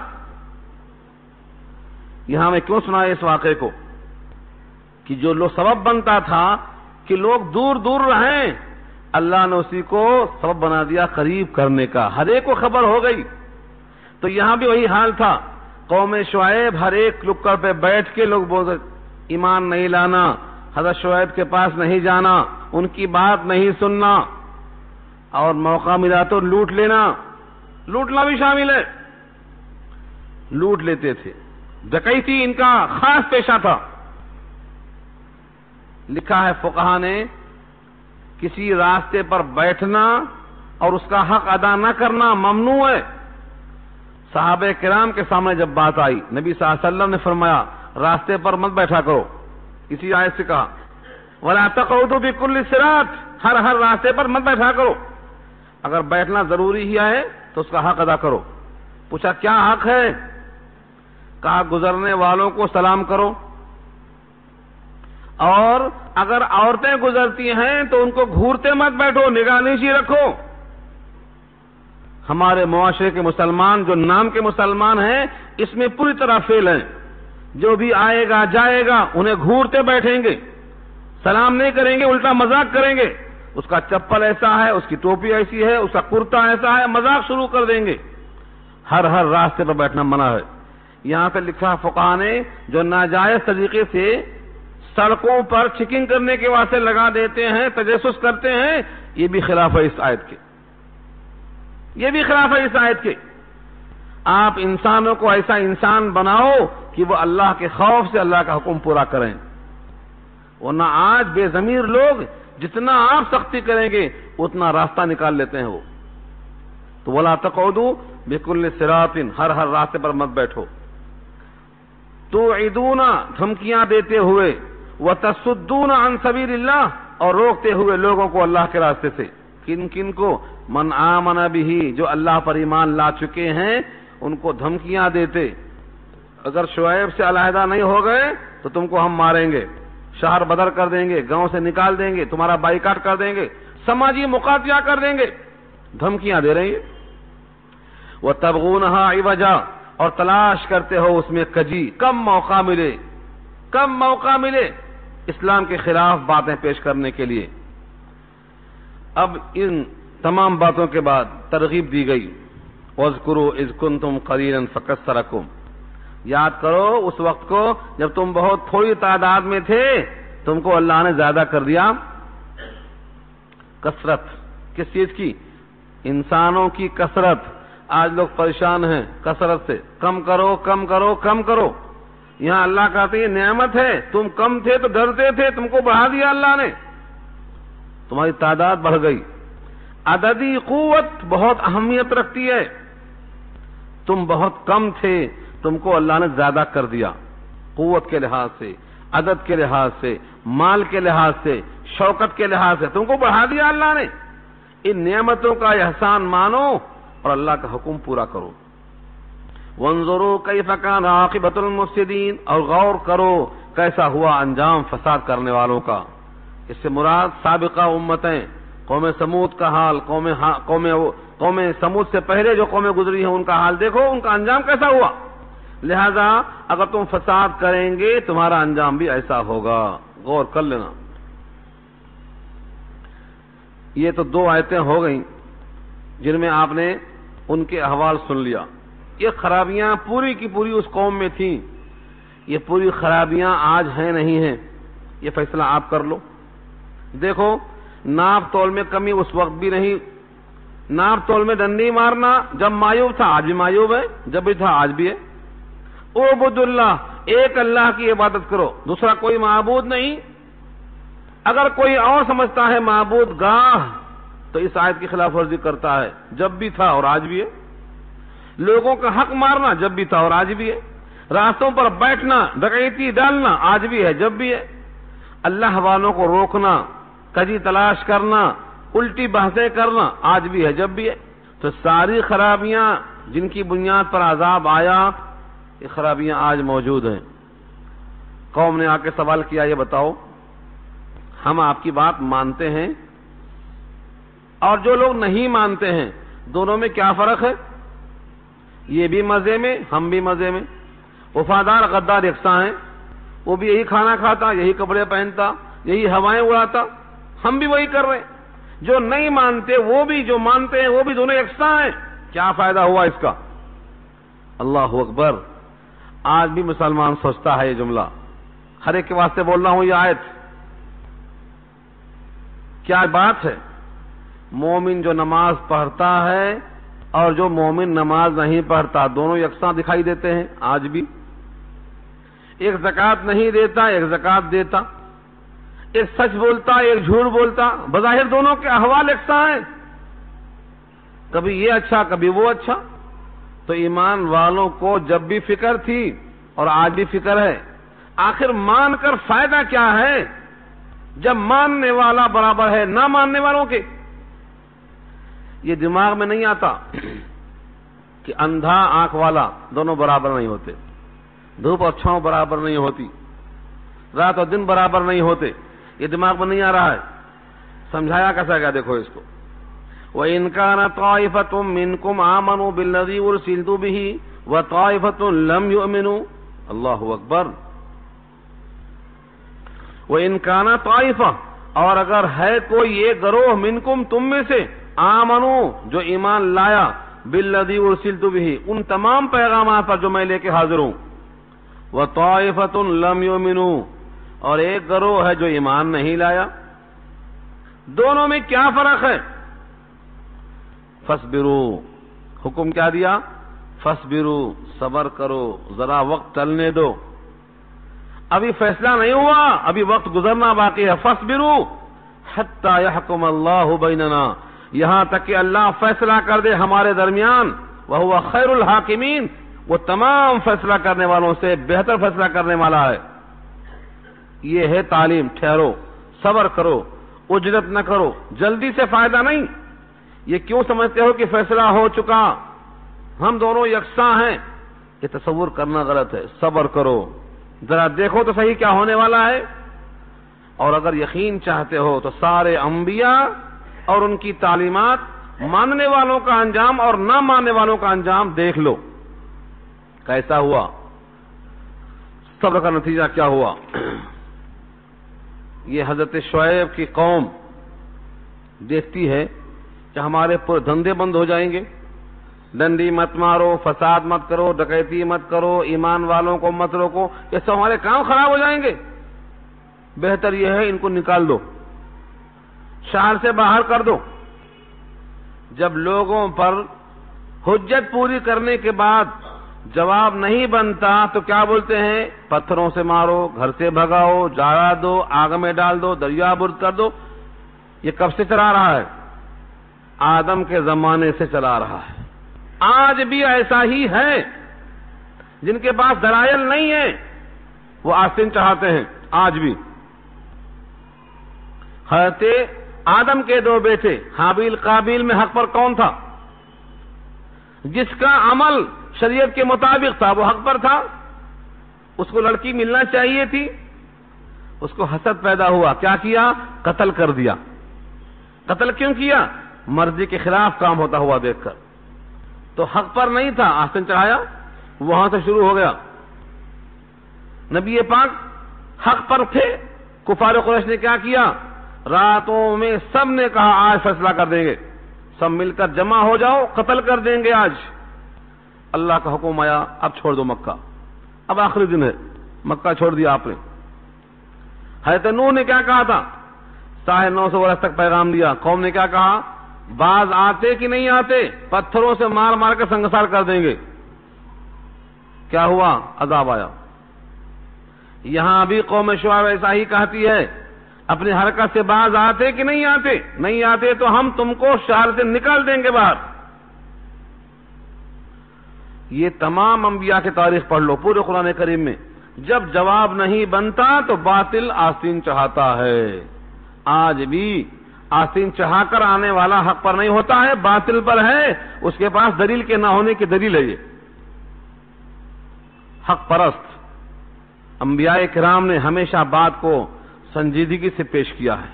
یہاں میں کیوں سنایا اس واقعے کو کہ جو لوگ سبب بنتا تھا کہ لوگ دور دور رہیں، اللہ نے اسی کو سبب بنا دیا قریب کرنے کا. ہر ایک کو خبر ہو گئی. تو یہاں بھی وہی حال تھا. قوم شعیب ہر ایک لکڑ پہ بیٹھ کے لوگ بولتے ایمان نہیں لانا، حضرت شعیب کے پاس نہیں جانا، ان کی بات نہیں سننا، اور موقع ملا تو لوٹ لینا. لوٹنا بھی شامل ہے. لوٹ لیتے تھے. ڈکیتی ان کا خاص پیشہ تھا. لکھا ہے فقہا نے کسی راستے پر بیٹھنا اور اس کا حق ادا نہ کرنا ممنوع ہے. صحابہ کرام کے سامنے جب بات آئی نبی صلی اللہ علیہ وسلم نے فرمایا راستے پر مت بیٹھا کرو. اسی آیت سے کہا وَلَا تَقْعُدُوا بِكُلِّ صِرَاطٍ، ہر راستے پر مت بیٹھا کرو. اگر بیٹھنا ضروری ہی ہے تو اس کا حق ادا کرو. پوچھا کیا حق ہے؟ کہا گزرنے والوں کو سلام کرو، اور اگر عورتیں گزرتی ہیں تو ان کو گھورتے مت بیٹھو، نگاہ نیچی رکھو. ہمارے معاشرے کے مسلمان جو نام کے مسلمان ہیں اس میں پوری طرح فیل ہیں. جو بھی آئے گا جائے گا انہیں گھورتے بیٹھیں گے، سلام نہیں کریں گے، الٹا مذاق کریں گے. اس کا چپل ایسا ہے، اس کی ٹوپی ایسی ہے، اس کا کرتا ایسا ہے، مذاق شروع کر دیں گے. ہر راستے پر بیٹھنا منع ہے. یہاں پہ لکھا فقہا نے جو ناجائز طریقے سے سڑکوں پر چیکنگ کرنے کے واسطے لگا دیتے ہیں، تجسس کرتے ہیں، یہ بھی خلاف ہے اس آیت کے. یہ بھی خلاف ہے اس آیت کے. آپ انسانوں کو ایسا انسان بناؤ کہ وہ اللہ کے خوف سے اللہ کا حکم پورا کریں. ورنہ آج بے ضمیر لوگ جتنا آپ سختی کریں گے اتنا راستہ نکال لیتے ہیں وہ. تو وَلَا تَقْعُدُوا بِكُلِّ صِرَاطٍ، ہر راستے پر مت بیٹھو. تُوعِدُونَ، دھمکیاں دیتے ہوئے، وَتَصُدُّونَ عَن سَبِيلِ اللَّهِ، اور روکتے ہوئے لوگوں کو اللہ کے راستے سے. کن کن کو؟ من آمن بہ، جو اللہ پر ایمان لا چکے ہیں ان کو دھمکیاں دیتے. اگر شعیب سے علیحدہ نہیں ہو گئے تو تم کو ہم ماریں گے، شہر بدر کر دیں گے، گاؤں سے نکال دیں گے، تمہارا بائیکاٹ کر دیں گے، سماجی مقاطعہ کر دیں گے، دھمکیاں دے رہی ہیں۔ وَتَبْغُونَهَا عِوَجًا، اور تلاش کرتے ہو اس میں کجی، کم موقع ملے اسلام کے خلاف باتیں پیش کرنے کے لیے۔ اب ان تمام باتوں کے بعد ترغیب دی گئی، وَاذْكُرُوا إِذْ كُنْتُمْ قَلِيلًا فَكَثَّرَكُمْ، یاد کرو اس وقت کو جب تم بہت تھوڑی تعداد میں تھے، تم کو اللہ نے زیادہ کر دیا۔ کثرت کس چیز کی؟ انسانوں کی کثرت۔ آج لوگ پریشان ہیں کثرت سے، کم کرو۔ یہاں اللہ کہتے ہیں یہ نعمت ہے، تم کم تھے تو ڈرتے تھے، تم کو بڑھا دیا اللہ نے، تمہاری تعداد بڑھ گئی۔ عددی قوت بہت اہمیت رکھتی ہے، تم بہت کم تھے، تم کو اللہ نے زیادہ کر دیا، قوت کے لحاظ سے، عدد کے لحاظ سے، مال کے لحاظ سے، شوکت کے لحاظ سے تم کو بڑھا دیا اللہ نے۔ ان نعمتوں کا احسان مانو اور اللہ کا حکم پورا کرو۔ وانظروا کیف کان عاقبۃ المفسدین، اور غور کرو کیسا ہوا انجام فساد کرنے والوں کا۔ اس سے مراد سابقہ امتیں، قوم سمود کا حال، قوم سمود سے پہلے جو قومیں گزری ہیں ان کا حال دیکھو، ان کا انجام کیسا ہوا۔ لہذا اگر تم فساد کریں گے تمہارا انجام بھی ایسا ہوگا، غور کر لینا۔ یہ تو دو آیتیں ہو گئیں جن میں آپ نے ان کے احوال سن لیا۔ یہ خرابیاں پوری کی پوری اس قوم میں تھیں، یہ پوری خرابیاں آج ہیں نہیں ہیں، یہ فیصلہ آپ کر لو۔ دیکھو ناپ تول میں کمی اس وقت بھی نہیں، ناپ تول میں ڈنڈی مارنا جب معیوب تھا آج بھی معیوب ہے، جب بھی تھا آج بھی ہے۔ اعبد اللہ، ایک اللہ کی عبادت کرو، دوسرا کوئی معبود نہیں۔ اگر کوئی اور سمجھتا ہے معبود گاہ تو اس آیت کی خلاف ورزی کرتا ہے، جب بھی تھا اور آج بھی ہے۔ لوگوں کا حق مارنا جب بھی تھا اور آج بھی ہے، راستوں پر بیٹھنا، ڈکیتی ڈالنا آج بھی ہے، جب بھی ہے۔ اللہ والوں کو روکنا، کجی تلاش کرنا، الٹی بحثیں کرنا آج بھی ہے، جب بھی ہے۔ تو ساری خرابیاں جن کی بنیاد پر عذاب آیا، یہ خرابیاں آج موجود ہیں۔ قوم نے آ کے سوال کیا، یہ بتاؤ ہم آپ کی بات مانتے ہیں اور جو لوگ نہیں مانتے ہیں دونوں میں کیا فرق ہے؟ یہ بھی مزے میں، ہم بھی مزے میں۔ وفادار غدار یکساں ہیں، وہ بھی یہی کھانا کھاتا، یہی کپڑے پہنتا، یہی ہوائیں اڑاتا، ہم بھی وہی کر رہے ہیں۔ جو نہیں مانتے وہ بھی، جو مانتے ہیں وہ بھی، دونوں یکساں ہیں۔ کیا فائدہ ہوا اس کا؟ اللہ اکبر۔ آج بھی مسلمان سوچتا ہے یہ جملہ، ہر ایک کے واسطے بول رہا ہوں یہ آیت۔ کیا بات ہے؟ مومن جو نماز پڑھتا ہے اور جو مومن نماز نہیں پڑھتا دونوں یکساں دکھائی دیتے ہیں آج بھی۔ ایک زکوٰۃ نہیں دیتا، ایک زکوٰۃ دیتا، ایک سچ بولتا، ایک جھوٹ بولتا، بظاہر دونوں کے احوال یکساں ہیں، کبھی یہ اچھا کبھی وہ اچھا۔ تو ایمان والوں کو جب بھی فکر تھی اور آج بھی فکر ہے، آخر مان کر فائدہ کیا ہے جب ماننے والا برابر ہے نہ ماننے والوں کے؟ یہ دماغ میں نہیں آتا کہ اندھا آنکھ والا دونوں برابر نہیں ہوتے، دھوپ اور چھاؤں برابر نہیں ہوتی، رات اور دن برابر نہیں ہوتے، یہ دماغ میں نہیں آ رہا ہے۔ سمجھایا کیسا گیا دیکھو اس کو۔ وَإِنْ كَانَ طَائِفَةٌ مِّنْكُمْ آمَنُوا بِالَّذِي أُرْسِلْتُ بِهِ وَطَائِفَةٌ لَمْ يُؤْمِنُوا، اللہ اکبر۔ وَإِنْ كَانَ طَائِفَةٌ، اور اگر ہے کوئی ایک گروہ، منکم تم میں سے، آمنوا جو ایمان لایا، بالذی ارسلت بہ ان تمام پیغامات پر جو میں لے کے حاضر ہوں، وطائفۃ لم یؤمنوا اور ایک گروہ ہے جو ایمان نہیں لایا، دونوں میں کیا فرق ہے؟ فاصبروا، حکم کیا دیا؟ فاصبروا، صبر کرو، ذرا وقت چلنے دو، ابھی فیصلہ نہیں ہوا، ابھی وقت گزرنا باقی ہے۔ فاصبروا حتی یحکم اللہ بیننا، یہاں تک کہ اللہ فیصلہ کر دے ہمارے درمیان، وہو خیر الحاکمین، وہ تمام فیصلہ کرنے والوں سے بہتر فیصلہ کرنے والا ہے۔ یہ ہے تعلیم، ٹھہرو، صبر کرو، اجرت نہ کرو، جلدی سے فائدہ نہیں۔ یہ کیوں سمجھتے ہو کہ فیصلہ ہو چکا، ہم دونوں یکساں ہیں؟ یہ تصور کرنا غلط ہے. صبر کرو, ذرا دیکھو تو صحیح کیا ہونے والا ہے. اور اگر یقین چاہتے ہو تو سارے انبیاء اور ان کی تعلیمات, ماننے والوں کا انجام اور نہ ماننے والوں کا انجام دیکھ لو کیسا ہوا, صبر کا نتیجہ کیا ہوا. یہ حضرت شعیب کی قوم دیکھتی ہے کہ ہمارے پورے دھندے بند ہو جائیں گے, ڈنڈی مت مارو, فساد مت کرو, ڈکیتی مت کرو, ایمان والوں کو مت روکو, یہ سب ہمارے کام خراب ہو جائیں گے. بہتر یہ ہے ان کو نکال دو, شہر سے باہر کر دو. جب لوگوں پر حجت پوری کرنے کے بعد جواب نہیں بنتا تو کیا بولتے ہیں؟ پتھروں سے مارو, گھر سے بھگاؤ, جلا دو, آگ میں ڈال دو, دریا برد کر دو. یہ کب سے چلا رہا ہے؟ آدم کے زمانے سے چلا رہا ہے. آج بھی ایسا ہی ہے. جن کے پاس دلائل نہیں ہے وہ آستین چڑھاتے ہیں آج بھی. حضرت آدم کے دو بیٹے حابیل قابیل میں حق پر کون تھا؟ جس کا عمل شریعت کے مطابق تھا وہ حق پر تھا. اس کو لڑکی ملنا چاہیے تھی, اس کو حسد پیدا ہوا, کیا کیا؟ قتل کر دیا. قتل کیوں کیا؟ مرضی کے خلاف کام ہوتا ہوا دیکھ کر. تو حق پر نہیں تھا, آستین چڑھایا, وہاں سے شروع ہو گیا. نبی پاک حق پر تھے, کفار قریش نے کیا کیا؟ راتوں میں سب نے کہا آج فیصلہ کر دیں گے, سب مل کر جمع ہو جاؤ, قتل کر دیں گے آج. اللہ کا حکم آیا, اب چھوڑ دو مکہ, اب آخری دن ہے, مکہ چھوڑ دیا آپ نے. حضرت نوح نے کیا کہا تھا؟ 950 برس تک پیغام دیا. قوم نے کیا کہا؟ باز آتے کہ نہیں آتے, پتھروں سے مار مار کے سنگسار کر دیں گے. کیا ہوا؟ عذاب آیا. یہاں بھی قوم شعیب ایسا ہی کہتی ہے, اپنی حرکت سے باز آتے کہ نہیں آتے؟ نہیں آتے تو ہم تم کو شہر سے نکال دیں گے باہر. یہ تمام انبیاء کی تاریخ پڑھ لو پورے قرآن کریم میں. جب جواب نہیں بنتا تو باطل آستین چڑھاتا ہے. آج بھی آستین چڑھا کر آنے والا حق پر نہیں ہوتا ہے, باطل پر ہے. اس کے پاس دلیل کے نہ ہونے کی دلیل ہے. یہ حق پرست انبیاء کرام نے ہمیشہ بات کو سنجیدگی سے پیش کیا ہے,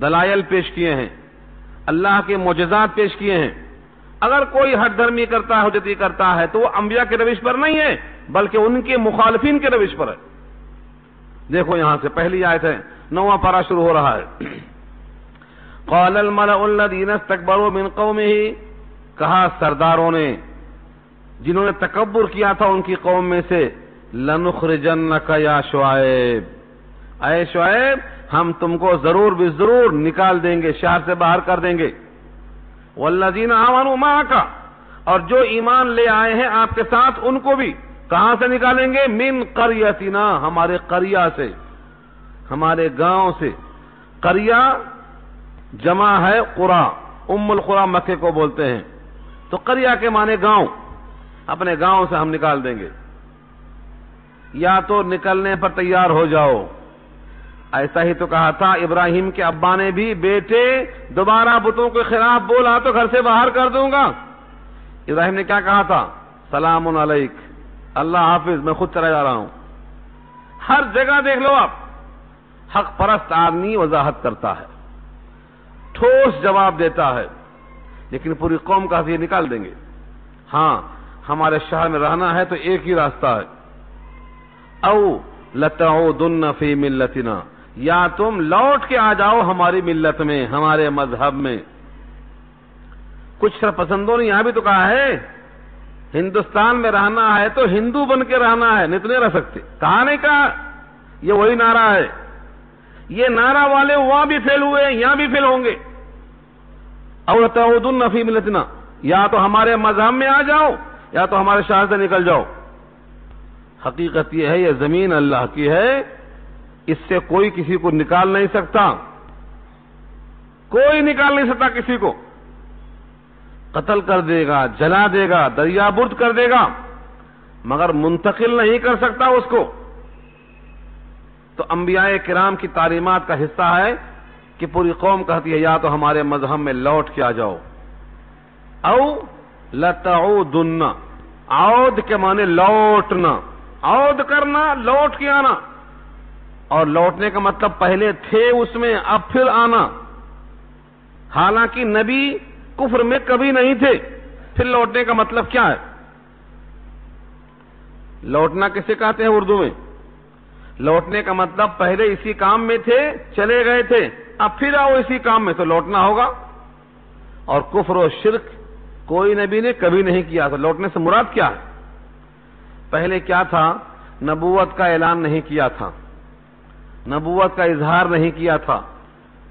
دلائل پیش کیے ہیں, اللہ کے معجزات پیش کیے ہیں. اگر کوئی ہٹ درمی کرتا ہے, حجتی کرتا ہے, تو وہ انبیاء کے روش پر نہیں ہے بلکہ ان کے مخالفین کے روش پر ہے. دیکھو یہاں سے پہلی آیت ہے, 9واں پارہ شروع ہو رہا ہے. قال الملأ الذين استكبروا من قومه, کہا سرداروں نے جنہوں نے تکبر کیا تھا ان کی قوم میں سے, لنخرجنك یا شعیب, اے شعیب ہم تم کو ضرور بھی ضرور نکال دیں گے, شہر سے باہر کر دیں گے. والذین آمنوا معک, اور جو ایمان لے آئے ہیں آپ کے ساتھ ان کو بھی کہاں سے نکالیں گے؟ من قریتنا, ہمارے قریہ سے, ہمارے گاؤں سے. قریہ جمع ہے قرى, ام القرى مکے کو بولتے ہیں. تو قریہ کے معنی گاؤں, اپنے گاؤں سے ہم نکال دیں گے. یا تو نکلنے پر تیار ہو جاؤ. ایسا ہی تو کہا تھا ابراہیم کے ابا نے بھی, بیٹے دوبارہ بتوں کے خلاف بولا تو گھر سے باہر کر دوں گا. ابراہیم نے کیا کہا تھا؟ سلام علیک, اللہ حافظ, میں خود چلا جا رہا ہوں. ہر جگہ دیکھ لو آپ, حق پرست آدمی وضاحت کرتا ہے, ٹھوس جواب دیتا ہے, لیکن پوری قوم کا یہ نکال دیں گے. ہاں ہمارے شہر میں رہنا ہے تو ایک ہی راستہ ہے, او لتعودن فی ملتنا, یا تم لوٹ کے آ جاؤ ہماری ملت میں, ہمارے مذہب میں. کچھ سرپسندوں نے یہاں بھی تو کہا ہے ہندوستان میں رہنا ہے تو ہندو بن کے رہنا ہے, نہیں تو نہیں رہ سکتے. کہا نہیں کہا, یہ وہی نعرہ ہے. یہ نعرہ والے وہاں بھی فیل ہوئے, یہاں بھی فیل ہوں گے. او لتعودن فی ملتنا, یا تو ہمارے مذہب میں آ جاؤ یا تو ہمارے شہر سے نکل جاؤ. حقیقت یہ ہے یہ زمین اللہ کی ہے, اس سے کوئی کسی کو نکال نہیں سکتا, کوئی نکال نہیں سکتا کسی کو. قتل کر دے گا, جلا دے گا, دریا برد کر دے گا, مگر منتقل نہیں کر سکتا اس کو. تو انبیاء کرام کی تعلیمات کا حصہ ہے کہ پوری قوم کہتی ہے یا تو ہمارے مذہب میں لوٹ کے آ جاؤ, او لتعودن, عود کے معنی لوٹنا، عود کرنا، لوٹ کے آنا، اور لوٹنے کا مطلب پہلے تھے اس میں اب پھر آنا، حالانکہ نبی کفر میں کبھی نہیں تھے، پھر لوٹنے کا مطلب کیا ہے؟ لوٹنا کسے کہتے ہیں اردو میں؟ لوٹنے کا مطلب پہلے اسی کام میں تھے، چلے گئے تھے، اب پھر آؤ اسی کام میں، تو لوٹنا ہوگا۔ اور کفر و شرک کوئی نبی نے کبھی نہیں کیا تھا۔ لوٹنے سے مراد کیا ہے؟ پہلے کیا تھا؟ نبوت کا اعلان نہیں کیا تھا، نبوت کا اظہار نہیں کیا تھا،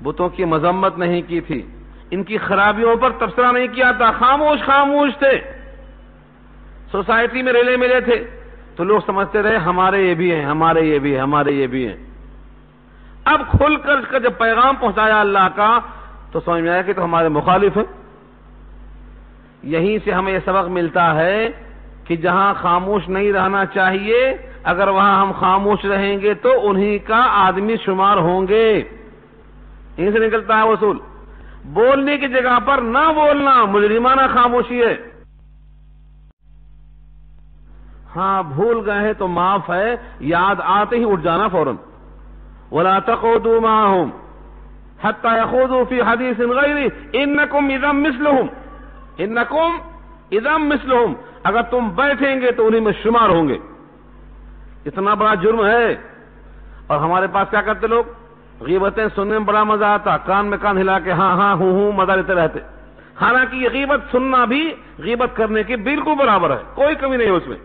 بتوں کی مذمت نہیں کی تھی، ان کی خرابیوں پر تبصرہ نہیں کیا تھا، خاموش خاموش تھے، سوسائٹی میں ریلے ملے تھے، تو لوگ سمجھتے رہے ہمارے یہ بھی ہیں، ہمارے یہ بھی ہیں، ہمارے یہ بھی ہیں۔ اب کھل کر اس کا جب پیغام پہنچایا اللہ کا تو سمجھ میں آیا کہ تو ہمارے مخالف ہیں۔ یہیں سے ہمیں یہ سبق ملتا ہے کہ جہاں خاموش نہیں رہنا چاہیے، اگر وہاں ہم خاموش رہیں گے تو انہی کا آدمی شمار ہوں گے۔ یہیں سے نکلتا ہے اصول، بولنے کی جگہ پر نہ بولنا مجرمانہ خاموشی ہے۔ ہاں بھول گئے ہیں تو معاف ہے، یاد آتے ہی اٹھ جانا فوراً۔ وَلَا تَقْعُدُوا مَعَهُمْ حَتَّى يَخُوضُوا فِي حَدِيثٍ غَيْرِهِ إِنَّكُمْ إِذًا مِثْلُهُمْ، إِنَّكُمْ إِذًا مِثْلُهُمْ، اگر تم بیٹھیں گے تو انہی میں شمار ہوں گے۔ اتنا بڑا جرم ہے، اور ہمارے پاس کیا کرتے لوگ؟ غیبتیں سننے میں بڑا مزہ آتا، کان میں کان ہلا کے ہاں ہاں ہوں ہوں مزہ لیتے رہتے، حالانکہ یہ غیبت سننا بھی غیبت کرنے کے بالکل برابر ہے، کوئی کمی نہیں اس میں۔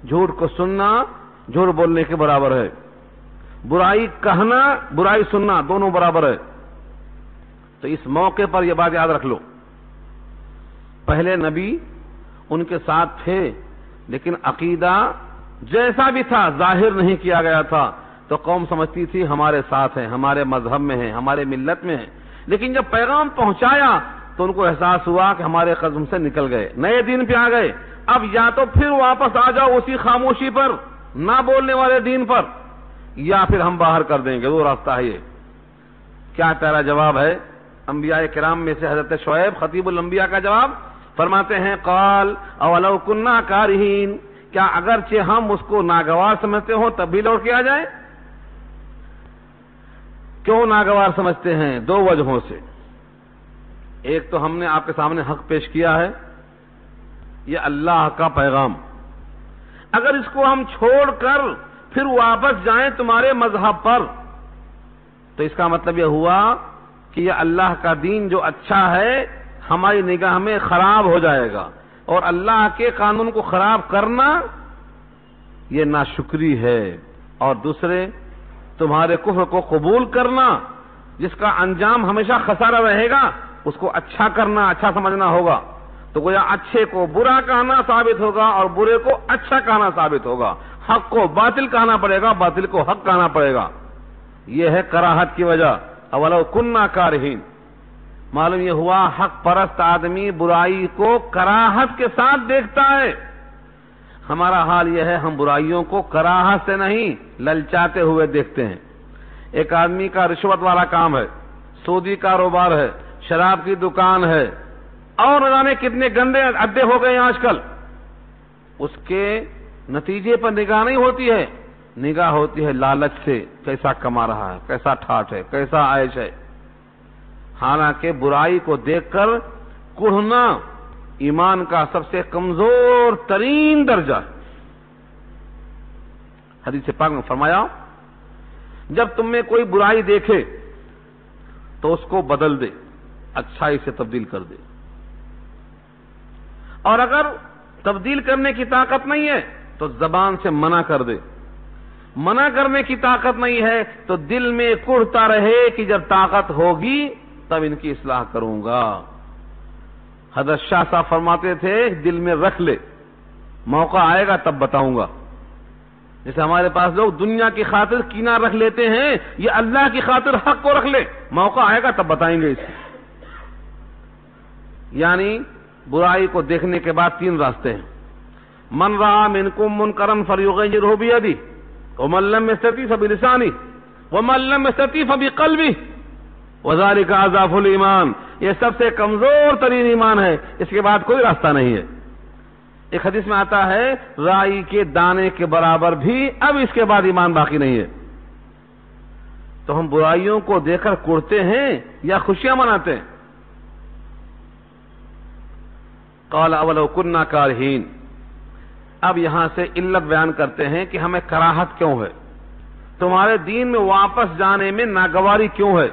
جھوٹ کو سننا جھوٹ بولنے کے برابر ہے، برائی کہنا برائی سننا دونوں برابر ہے۔ تو اس موقع پر یہ بات یاد رکھ لو، پہلے نبی ان کے ساتھ تھے، لیکن عقیدہ جیسا بھی تھا ظاہر نہیں کیا گیا تھا، تو قوم سمجھتی تھی ہمارے ساتھ ہیں، ہمارے مذہب میں ہیں، ہمارے ملت میں ہیں، لیکن جب پیغام پہنچایا تو ان کو احساس ہوا کہ ہمارے قدم سے نکل گئے، نئے دین پہ آ گئے، اب یا تو پھر واپس آ جاؤ اسی خاموشی پر، نہ بولنے والے دین پر، یا پھر ہم باہر کر دیں گے، دو راستہ ہے یہ۔ کیا پیارا جواب ہے انبیاء کرام میں سے حضرت شعیب خطیب الانبیاء کا جواب، فرماتے ہیں قال اولو کننا کارہین، کیا اگرچہ ہم اس کو ناگوار سمجھتے ہوں تب بھی لوٹ کے آ جائیں؟ کیوں ناگوار سمجھتے ہیں؟ دو وجہوں سے۔ ایک تو ہم نے آپ کے سامنے حق پیش کیا ہے، یہ اللہ کا پیغام، اگر اس کو ہم چھوڑ کر پھر واپس جائیں تمہارے مذہب پر تو اس کا مطلب یہ ہوا کہ یہ اللہ کا دین جو اچھا ہے ہماری نگاہ میں خراب ہو جائے گا، اور اللہ کے قانون کو خراب کرنا یہ ناشکری ہے۔ اور دوسرے، تمہارے کفر کو قبول کرنا جس کا انجام ہمیشہ خسارہ رہے گا، اس کو اچھا کرنا، اچھا سمجھنا ہوگا، تو گویا اچھے کو برا کہنا ثابت ہوگا اور برے کو اچھا کہنا ثابت ہوگا، حق کو باطل کہنا پڑے گا، باطل کو حق کہنا پڑے گا۔ یہ ہے کراہت کی وجہ، اولو کننا کارہین۔ معلوم یہ ہوا حق پرست آدمی برائی کو کراہت کے ساتھ دیکھتا ہے، ہمارا حال یہ ہے ہم برائیوں کو کراہت سے نہیں للچاتے ہوئے دیکھتے ہیں۔ ایک آدمی کا رشوت والا کام ہے، سودی کاروبار ہے، شراب کی دکان ہے، اور نہ جانے کتنے گندے اڈے ہو گئے آج کل، اس کے نتیجے پر نگاہ نہیں ہوتی ہے، نگاہ ہوتی ہے لالچ سے، کیسا کما رہا ہے، کیسا ٹھاٹ ہے، کیسا عائش ہے۔ حالانکہ برائی کو دیکھ کر کڑھنا ایمان کا سب سے کمزور ترین درجہ ہے۔ حدیث پاک میں فرمایا جب تم میں کوئی برائی دیکھے تو اس کو بدل دے، اچھائی سے تبدیل کر دے، اور اگر تبدیل کرنے کی طاقت نہیں ہے تو زبان سے منع کر دے، منع کرنے کی طاقت نہیں ہے تو دل میں کڑھتا رہے کہ جب طاقت ہوگی تب ان کی اصلاح کروں گا۔ حضرت شاہ صاحب فرماتے تھے دل میں رکھ لے، موقع آئے گا تب بتاؤں گا۔ جیسے ہمارے پاس لوگ دنیا کی خاطر کینہ رکھ لیتے ہیں، یہ اللہ کی خاطر حق کو رکھ لے، موقع آئے گا تب بتائیں گے اسے۔ یعنی برائی کو دیکھنے کے بعد تین راستے ہیں، من رأى منکم منکرا فلیغیرہ بیدہ، ومن لم یستطع فبلسانہ، ومن لم یستطع فبقلبہ، وذلک اضعف الایمان۔ یہ سب سے کمزور ترین ایمان ہے، اس کے بعد کوئی راستہ نہیں ہے۔ ایک حدیث میں آتا ہے رائی کے دانے کے برابر بھی اب اس کے بعد ایمان باقی نہیں ہے. تو ہم برائیوں کو دیکھ کر کوڑتے ہیں یا خوشیاں مناتے ہیں؟ قال اولو كنا كارهين. اب یہاں سے علت بیان کرتے ہیں کہ ہمیں کراہت کیوں ہے، تمہارے دین میں واپس جانے میں ناگواری کیوں ہے،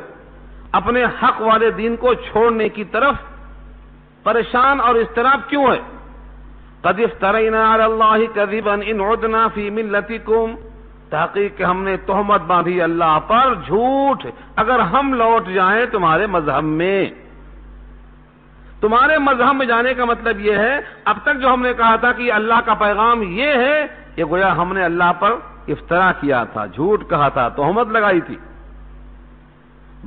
اپنے حق والے دین کو چھوڑنے کی طرف پریشان اور اضطراب کیوں ہے. قد افترینا علی اللہ کذبا ان عدنا فی ملتکم. تحقیق کہ ہم نے تہمت باندھی اللہ پر جھوٹ اگر ہم لوٹ جائیں تمہارے مذہب میں. تمہارے مذہب میں جانے کا مطلب یہ ہے اب تک جو ہم نے کہا تھا کہ اللہ کا پیغام یہ ہے، یہ گویا ہم نے اللہ پر افترا کیا تھا، جھوٹ کہا تھا، تہمت لگائی تھی.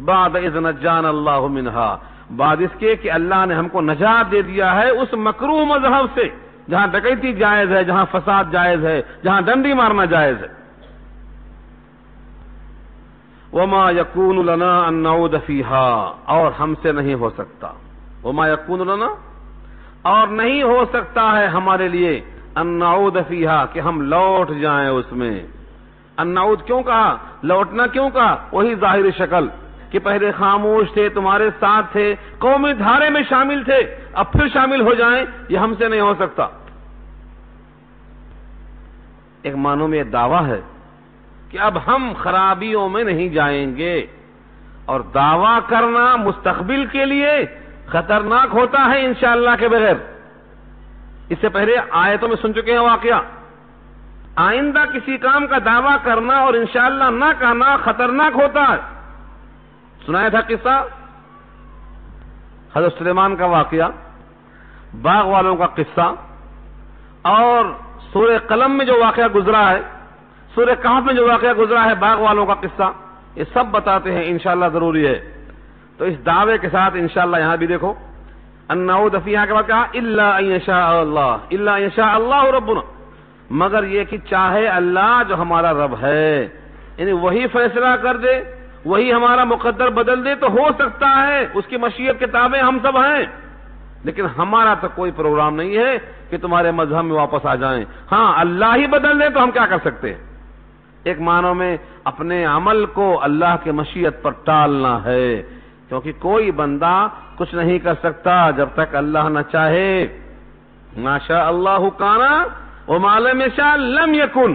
بعد اذ نجانا اللہ منہا، بعد اس کے کہ اللہ نے ہم کو نجات دے دیا ہے اس مکروہ مذہب سے جہاں ڈکیتی جائز ہے، جہاں فساد جائز ہے، جہاں ڈنڈی مارنا جائز ہے. وما یکون لنا ان نعود فیہا، اور ہم سے نہیں ہو سکتا، وما یکون لنا، اور نہیں ہو سکتا ہے ہمارے لیے، ان نعود فیہا، کہ ہم لوٹ جائیں اس میں. ان نعود کیوں کہا، لوٹنا کیوں کہا؟ وہی ظاہری شکل کہ پہلے خاموش تھے، تمہارے ساتھ تھے، قومی دھارے میں شامل تھے، اب پھر شامل ہو جائیں، یہ ہم سے نہیں ہو سکتا. ایک معنوں میں یہ دعویٰ ہے کہ اب ہم خرابیوں میں نہیں جائیں گے، اور دعویٰ کرنا مستقبل کے لیے خطرناک ہوتا ہے انشاءاللہ کے بغیر. اس سے پہلے آیتوں میں سن چکے ہیں واقعہ، آئندہ کسی کام کا دعویٰ کرنا اور انشاءاللہ نہ کہنا خطرناک ہوتا ہے. سنایا تھا قصہ حضرت سلیمان کا واقعہ، باغ والوں کا قصہ، اور سورہ قلم میں جو واقعہ گزرا ہے، سورہ کہف میں جو واقعہ گزرا ہے باغ والوں کا قصہ، یہ سب بتاتے ہیں انشاءاللہ ضروری ہے. تو اس دعوے کے ساتھ انشاءاللہ یہاں بھی دیکھو ان نعود فیہا کے بعد کہا الا ان یشاء اللہ، الا ان یشاء اللہ ربنا، مگر یہ کہ چاہے اللہ جو ہمارا رب ہے، یعنی وہی فیصلہ کر دے، وہی ہمارا مقدر بدل دے تو ہو سکتا ہے، اس کی مشیت کے تابع ہم سب ہیں، لیکن ہمارا تو کوئی پروگرام نہیں ہے کہ تمہارے مذہب میں واپس آ جائیں. ہاں اللہ ہی بدل دے تو ہم کیا کر سکتے ہیں. ایک معنوں میں اپنے عمل کو اللہ کے مشیت پر ٹالنا ہے، کیونکہ کوئی بندہ کچھ نہیں کر سکتا جب تک اللہ نہ چاہے. ما شاء اللہ کان وما لم یشاء لم یکن،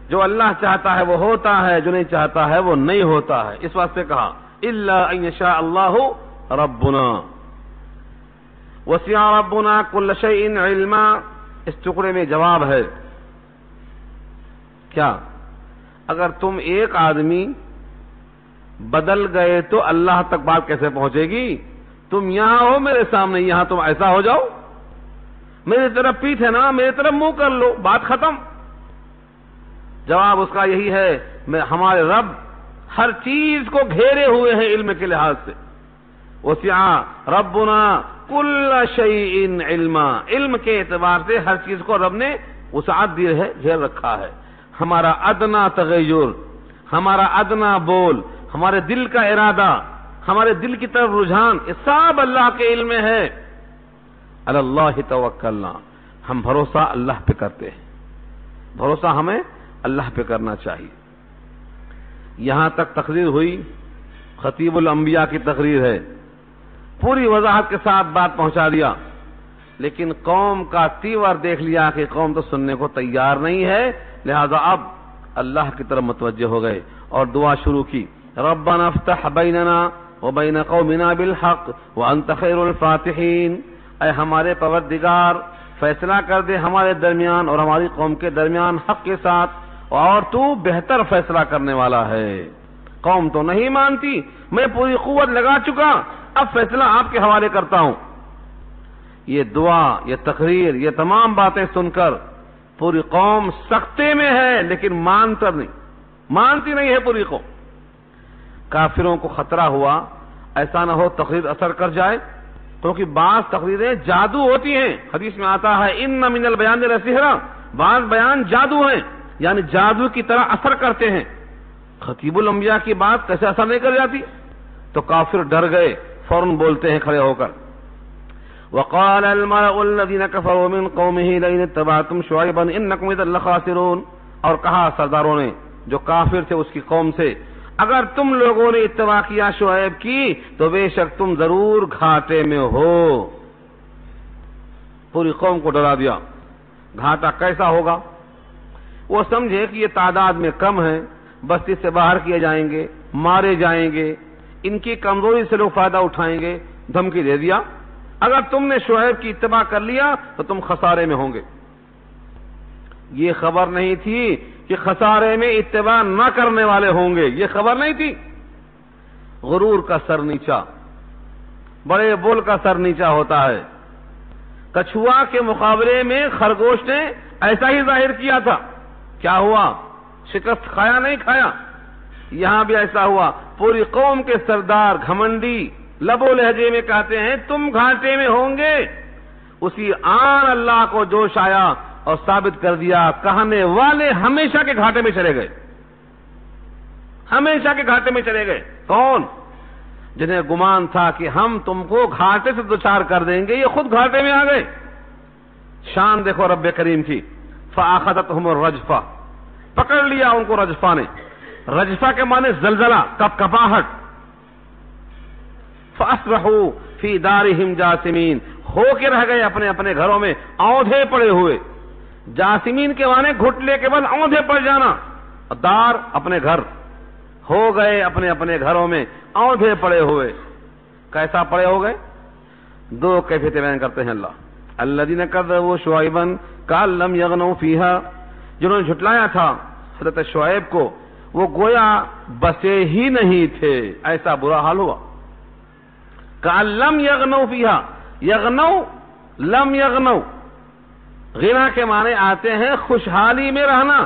جو اللہ چاہتا ہے وہ ہوتا ہے، جو نہیں چاہتا ہے وہ نہیں ہوتا ہے. اس واسطے کہا الا ان یشاء اللہ ربنا وسع ربنا كل شيء علما. اس ٹکڑے میں جواب ہے کیا؟ اگر تم ایک آدمی بدل گئے تو اللہ تک بات کیسے پہنچے گی؟ تم یہاں ہو میرے سامنے، یہاں تم ایسا ہو جاؤ، میری طرف پیٹھ ہے نا، میری طرف منہ کر لو، بات ختم. جواب اس کا یہی ہے، ہمارے رب ہر چیز کو گھیرے ہوئے ہیں علم کے لحاظ سے. وسع ربنا کل شیء علما، علم کے اعتبار سے ہر چیز کو رب نے وسعت دی ہے، گھیر رکھا ہے. ہمارا ادنا تغیر، ہمارا ادنا بول، ہمارے دل کا ارادہ، ہمارے دل کی طرف رجحان، یہ سب اللہ کے علم میں ہے. علی اللہ توکلنا، ہم بھروسہ اللہ پہ کرتے ہیں، بھروسہ ہمیں اللہ پہ کرنا چاہیے. یہاں تک تقریر ہوئی، خطیب الانبیاء کی تقریر ہے، پوری وضاحت کے ساتھ بات پہنچا دیا، لیکن قوم کا تیور دیکھ لیا کہ قوم تو سننے کو تیار نہیں ہے، لہذا اب اللہ کی طرف متوجہ ہو گئے اور دعا شروع کی. ربنا افتح بیننا وبین قومنا بالحق وانت خیر الفاتحین. اے ہمارے پروردگار فیصلہ کر دے ہمارے درمیان اور ہماری قوم کے درمیان حق کے ساتھ، اور تو بہتر فیصلہ کرنے والا ہے. قوم تو نہیں مانتی، میں پوری قوت لگا چکا، اب فیصلہ آپ کے حوالے کرتا ہوں. یہ دعا، یہ تقریر، یہ تمام باتیں سن کر پوری قوم سختے میں ہے، لیکن مانتی نہیں ہے پوری قوم. کافروں کو خطرہ ہوا ایسا نہ ہو تقریر اثر کر جائے، کیونکہ بعض تقریریں جادو ہوتی ہیں. حدیث میں آتا ہے ان من البیان لسحرا، بعض بیان جادو ہیں، یعنی جادو کی طرح اثر کرتے ہیں. خطیب الانبیاء کی بات کیسے اثر نہیں کر جاتی؟ تو کافر ڈر گئے، فوراً بولتے ہیں کھڑے ہو کر وقال الملأ الذين كفروا من قومه لئن اتبعتم شعيبا انكم اذا لخاسرون، اور کہا سرداروں نے جو کافر تھے اس کی قوم سے، اگر تم لوگوں نے اتباع کیا شعیب کی تو بے شک تم ضرور گھاٹے میں ہو۔ پوری قوم کو ڈرا دیا۔ گھاٹا کیسا ہوگا؟ وہ سمجھے کہ یہ تعداد میں کم ہے، بستی سے باہر کیے جائیں گے، مارے جائیں گے، ان کی کمزوری سے لوگ فائدہ اٹھائیں گے، دھمکی دے دیا اگر تم نے شعیب کی اتباع کر لیا تو تم خسارے میں ہوں گے۔ یہ خبر نہیں تھی کہ خسارے میں اتباع نہ کرنے والے ہوں گے، یہ خبر نہیں تھی۔ غرور کا سر نیچا، بڑے بول کا سر نیچا ہوتا ہے۔ کچھوا کے مقابلے میں خرگوش نے ایسا ہی ظاہر کیا تھا، کیا ہوا؟ شکست کھایا نہیں کھایا؟ یہاں بھی ایسا ہوا۔ پوری قوم کے سردار گھمنڈی لب و لہجے میں کہتے ہیں تم گھاٹے میں ہوں گے۔ اسی آن اللہ کو جوش آیا اور ثابت کر دیا، کہنے والے ہمیشہ کے گھاٹے میں چلے گئے، ہمیشہ کے گھاٹے میں چلے گئے۔ کون؟ جنہیں گمان تھا کہ ہم تم کو گھاٹے سے دوچار کر دیں گے، یہ خود گھاٹے میں آ گئے۔ شان دیکھو رب کریم کی، فَأَخَذَتْهُمُ الرَّجْفَةُ، پکڑ لیا ان کو رجفہ نے۔ رجفہ کے معنی زلزلہ، کپ کپاہٹ۔ فَأَصْبَحُوا فِي دَارِهِمْ جَاثِمِينَ، ہو کے رہ گئے اپنے اپنے گھروں میں اوندھے پڑے ہوئے۔ جاسمین کے معنی گھٹنے کے بعد اوندھے پڑ جانا، دار اپنے گھر، ہو گئے اپنے اپنے گھروں میں اوندھے پڑے ہوئے۔ کیسا پڑے ہو گئے؟ دو کیفیتیں بیان کرتے ہیں اللہ۔ الذین کذبوا شعیبا کأن لم یغنوا فیہا، جنہوں نے جھٹلایا تھا حضرت شعیب کو وہ گویا بسے ہی نہیں تھے، ایسا برا حال ہوا۔ کأن لم یغنوا فیہا، یغنوا لم یغنوا، غنا کے معنی آتے ہیں خوشحالی میں رہنا،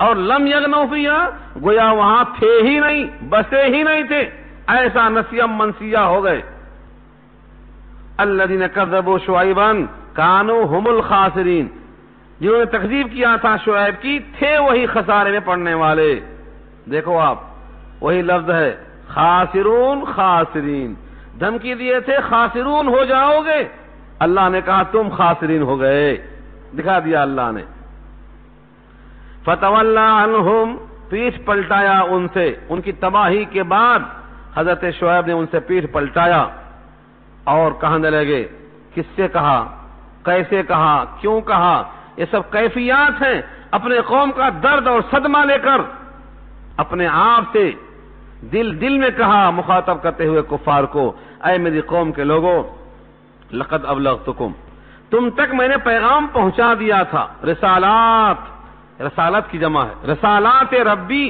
اور لم یغنوا فیہا گویا وہاں تھے ہی نہیں، بسے ہی نہیں تھے، ایسا نسیم منسیہ ہو گئے۔ الذین کذبوا شعیبا کانوا هم الخاسرین، جنہوں نے تکذیب کیا تھا شعیب کی تھے وہی خسارے میں پڑنے والے۔ دیکھو آپ، وہی لفظ ہے خاسرون خاسرین، دھمکی دیے تھے خاسرون ہو جاؤ گے، اللہ نے کہا تم خاسرین ہو گئے، دکھا دیا اللہ نے۔ فتولی عنہم، پیٹھ پلٹایا ان سے، ان کی تباہی کے بعد حضرت شعیب نے ان سے پیٹھ پلٹایا اور کہنے لگے۔ کس سے کہا؟ کیسے کہا؟ کیوں کہا؟ یہ سب کیفیات ہیں۔ اپنے قوم کا درد اور صدمہ لے کر اپنے آپ سے دل میں کہا، مخاطب کرتے ہوئے کفار کو، اے میری قوم کے لوگوں، لقد ابلغتکم، تم تک میں نے پیغام پہنچا دیا تھا۔ رسالات، رسالت کی جمع ہے، رسالات ربی،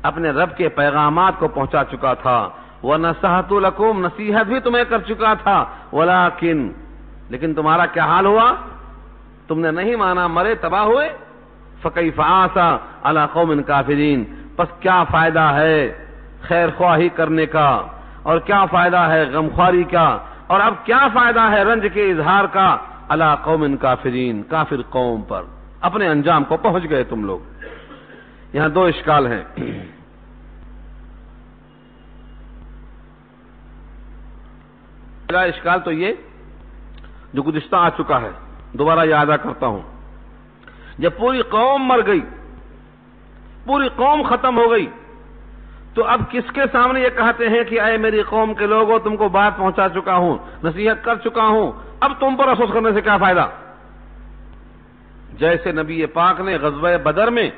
اپنے رب کے پیغامات کو پہنچا چکا تھا۔ وَنَصَحْتُ لَكُمْ، نصیحت بھی تمہیں کر چکا تھا۔ لیکن تمہارا کیا حال ہوا؟ تم نے نہیں مانا، مرے، تباہ ہوئے۔ فَكَيْفَ عَاسَىٰ عَلَىٰ قَوْمٍ كَافِرِينَ، پس کیا فائدہ ہے خیر خواہی کرنے کا، اور کیا فائدہ ہے غمخواری کا، اور اب کیا فائدہ ہے رنج کے اظہار کا، عَلَىٰ قَوْمٍ كَافِرِينَ، کافر قوم پر۔ اپنے انجام کو پہنچ گئے تم لوگ۔ یہاں دو اشکال ہیں۔ پہلا اشکال تو یہ جو گزشتہ آ چکا ہے، دوبارہ یادہ کرتا ہوں۔ جب پوری قوم مر گئی، پوری قوم ختم ہو گئی، تو اب کس کے سامنے یہ کہتے ہیں کہ اے میری قوم کے لوگوں، تم کو بات پہنچا چکا ہوں، نصیحت کر چکا ہوں، اب تم پر افسوس کرنے سے کیا فائدہ؟ جیسے نبی پاک نے غزوہ بدر میں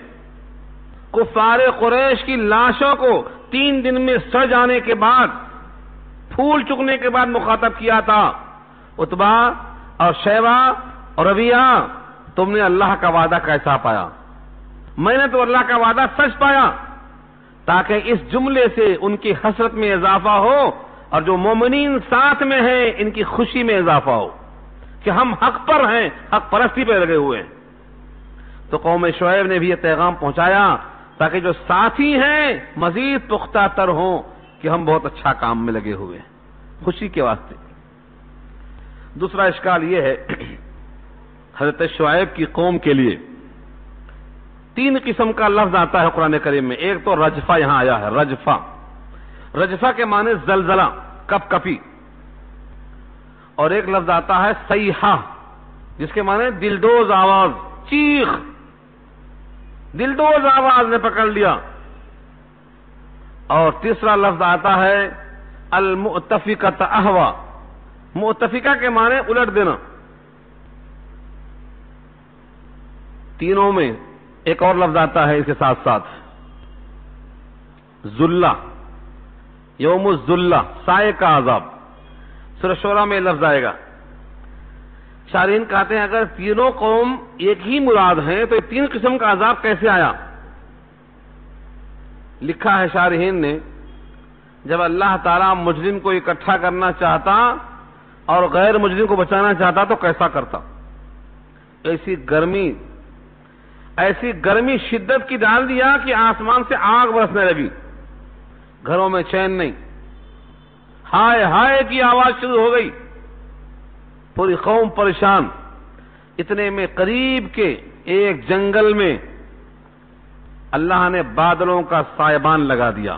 کفار قریش کی لاشوں کو 3 دن میں سڑ جانے کے بعد، پھول چکنے کے بعد مخاطب کیا تھا، عتبہ اور شیبہ اور ربیعہ، تم نے اللہ کا وعدہ کیسا پایا؟ میں نے تو اللہ کا وعدہ سچ پایا، تاکہ اس جملے سے ان کی حسرت میں اضافہ ہو، اور جو مومنین ساتھ میں ہیں ان کی خوشی میں اضافہ ہو کہ ہم حق پر ہیں، حق پرستی پہ لگے ہوئے ہیں۔ تو قوم شعیب نے بھی یہ پیغام پہنچایا تاکہ جو ساتھی ہیں مزید پختہ تر ہوں کہ ہم بہت اچھا کام میں لگے ہوئے ہیں، خوشی کے واسطے۔ دوسرا اشکال یہ ہے، حضرت شعیب کی قوم کے لیے 3 قسم کا لفظ آتا ہے قرآن کریم میں۔ ایک تو رجفہ یہاں آیا ہے، رجفہ، رجفہ کے معنی زلزلہ، کپ کپی، اور ایک لفظ آتا ہے صیحہ، جس کے معنی دلڈوز آواز، چیخ، دلڈوز آواز نے پکڑ لیا۔ اور تیسرا لفظ آتا ہے المؤتفقۃ اہوا، مؤتفقہ کے معنی الٹ دینا۔ تینوں میں ایک اور لفظ آتا ہے اس کے ساتھ ساتھ، ذلہ، یوم الذلہ، سائے کا عذاب۔ سورہ شورى میں لفظ آئے گا۔ شارحین کہتے ہیں اگر تینوں قوم ایک ہی مراد ہیں تو یہ تین قسم کا عذاب کیسے آیا؟ لکھا ہے شارحین نے، جب اللہ تعالیٰ مجرم کو اکٹھا کرنا چاہتا اور غیر مجرم کو بچانا چاہتا تو کیسا کرتا؟ ایسی گرمی شدت کی ڈال دیا کہ آسمان سے آگ برسنے لگی، گھروں میں چین نہیں، ہائے ہائے کی آواز شروع ہو گئی، پوری قوم پریشان۔ اتنے میں قریب کے ایک جنگل میں اللہ نے بادلوں کا سائبان لگا دیا،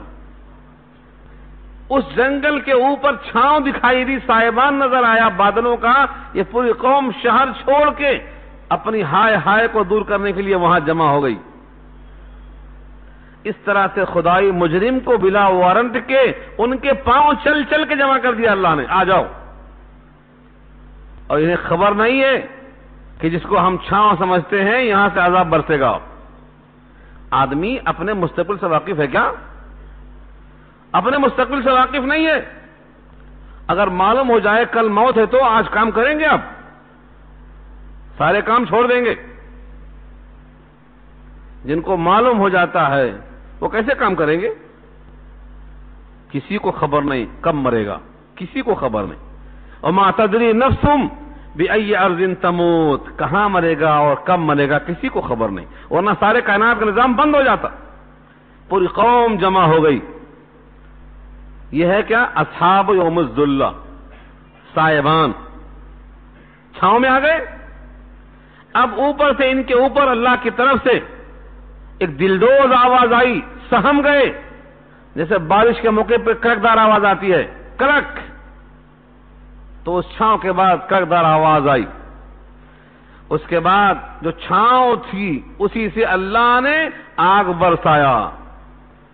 اس جنگل کے اوپر چھاؤں دکھائی دی، سائبان نظر آیا بادلوں کا۔ یہ پوری قوم شہر چھوڑ کے اپنی ہائے ہائے کو دور کرنے کے لیے وہاں جمع ہو گئی۔ اس طرح سے خدائی مجرم کو بلا وارنٹ کے ان کے پاؤں چل چل کے جمع کر دیا اللہ نے، آ جاؤ۔ اور انہیں خبر نہیں ہے کہ جس کو ہم چھاؤں سمجھتے ہیں یہاں سے عذاب برسے گا۔ آدمی اپنے مستقبل سے واقف ہے کیا؟ اپنے مستقبل سے واقف نہیں ہے۔ اگر معلوم ہو جائے کل موت ہے تو آج کام کریں گے، آپ سارے کام چھوڑ دیں گے۔ جن کو معلوم ہو جاتا ہے وہ کیسے کام کریں گے؟ کسی کو خبر نہیں کب مرے گا، کسی کو خبر نہیں۔ وما تدری نفس بأي ارض تموت، کہاں مرے گا اور کب مرے گا کسی کو خبر نہیں، ورنہ سارے کائنات کا نظام بند ہو جاتا۔ پوری قوم جمع ہو گئی۔ یہ ہے کیا؟ اصحاب یوم الذلہ، سائبان، چھاؤں میں آ گئے۔ اب اوپر سے ان کے اوپر اللہ کی طرف سے ایک دلڈوز آواز آئی، سہم گئے، جیسے بارش کے موقع پہ کڑکدار آواز آتی ہے، کڑک، تو اس چھاؤں کے بعد کڑکدار آواز آئی۔ اس کے بعد جو چھاؤں تھی اسی سے اللہ نے آگ برسایا،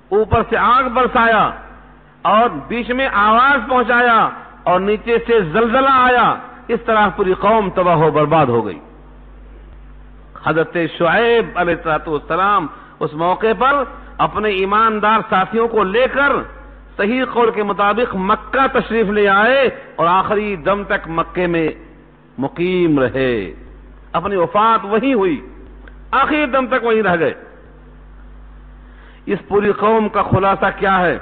اوپر سے آگ برسایا اور بیچ میں آواز پہنچایا اور نیچے سے زلزلہ آیا۔ اس طرح پوری قوم تباہ و برباد ہو گئی۔ حضرت شعیب علیہ السلام اس موقع پر اپنے ایماندار ساتھیوں کو لے کر صحیح قول کے مطابق مکہ تشریف لے آئے اور آخری دم تک مکے میں مقیم رہے، اپنی وفات وہیں ہوئی، آخری دم تک وہیں رہ گئے۔ اس پوری قوم کا خلاصہ کیا ہے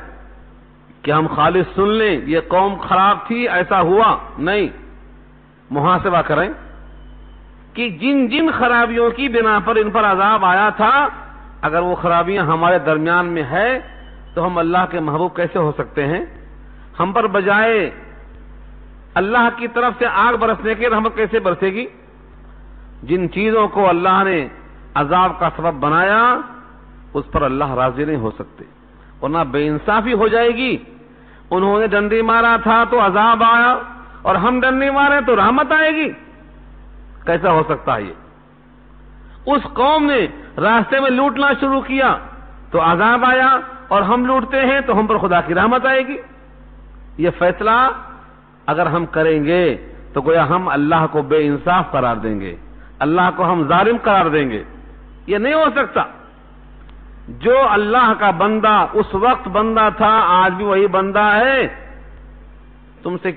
کہ ہم خالص سن لیں یہ قوم خراب تھی ایسا ہوا؟ نہیں، محاسبہ کریں کہ جن جن خرابیوں کی بنا پر ان پر عذاب آیا تھا، اگر وہ خرابیاں ہمارے درمیان میں ہے تو ہم اللہ کے محبوب کیسے ہو سکتے ہیں؟ ہم پر بجائے اللہ کی طرف سے آگ برسنے کے رحمت کیسے برسے گی؟ جن چیزوں کو اللہ نے عذاب کا سبب بنایا اس پر اللہ راضی نہیں ہو سکتے، ورنہ بے انصافی ہو جائے گی۔ انہوں نے ڈنڈی مارا تھا تو عذاب آیا اور ہم ڈنڈی مارے تو رحمت آئے گی، کیسا ہو سکتا ہے یہ؟ اس قوم نے راستے میں لوٹنا شروع کیا تو عذاب آیا اور ہم لوٹتے ہیں تو ہم پر خدا کی رحمت آئے گی۔ یہ فیصلہ اگر ہم کریں گے تو گویا ہم اللہ کو بے انصاف قرار دیں گے، اللہ کو ہم ظالم قرار دیں گے۔ یہ نہیں ہو سکتا۔ جو اللہ کا بندہ اس وقت بندہ تھا آج بھی وہی بندہ ہے۔ تم سے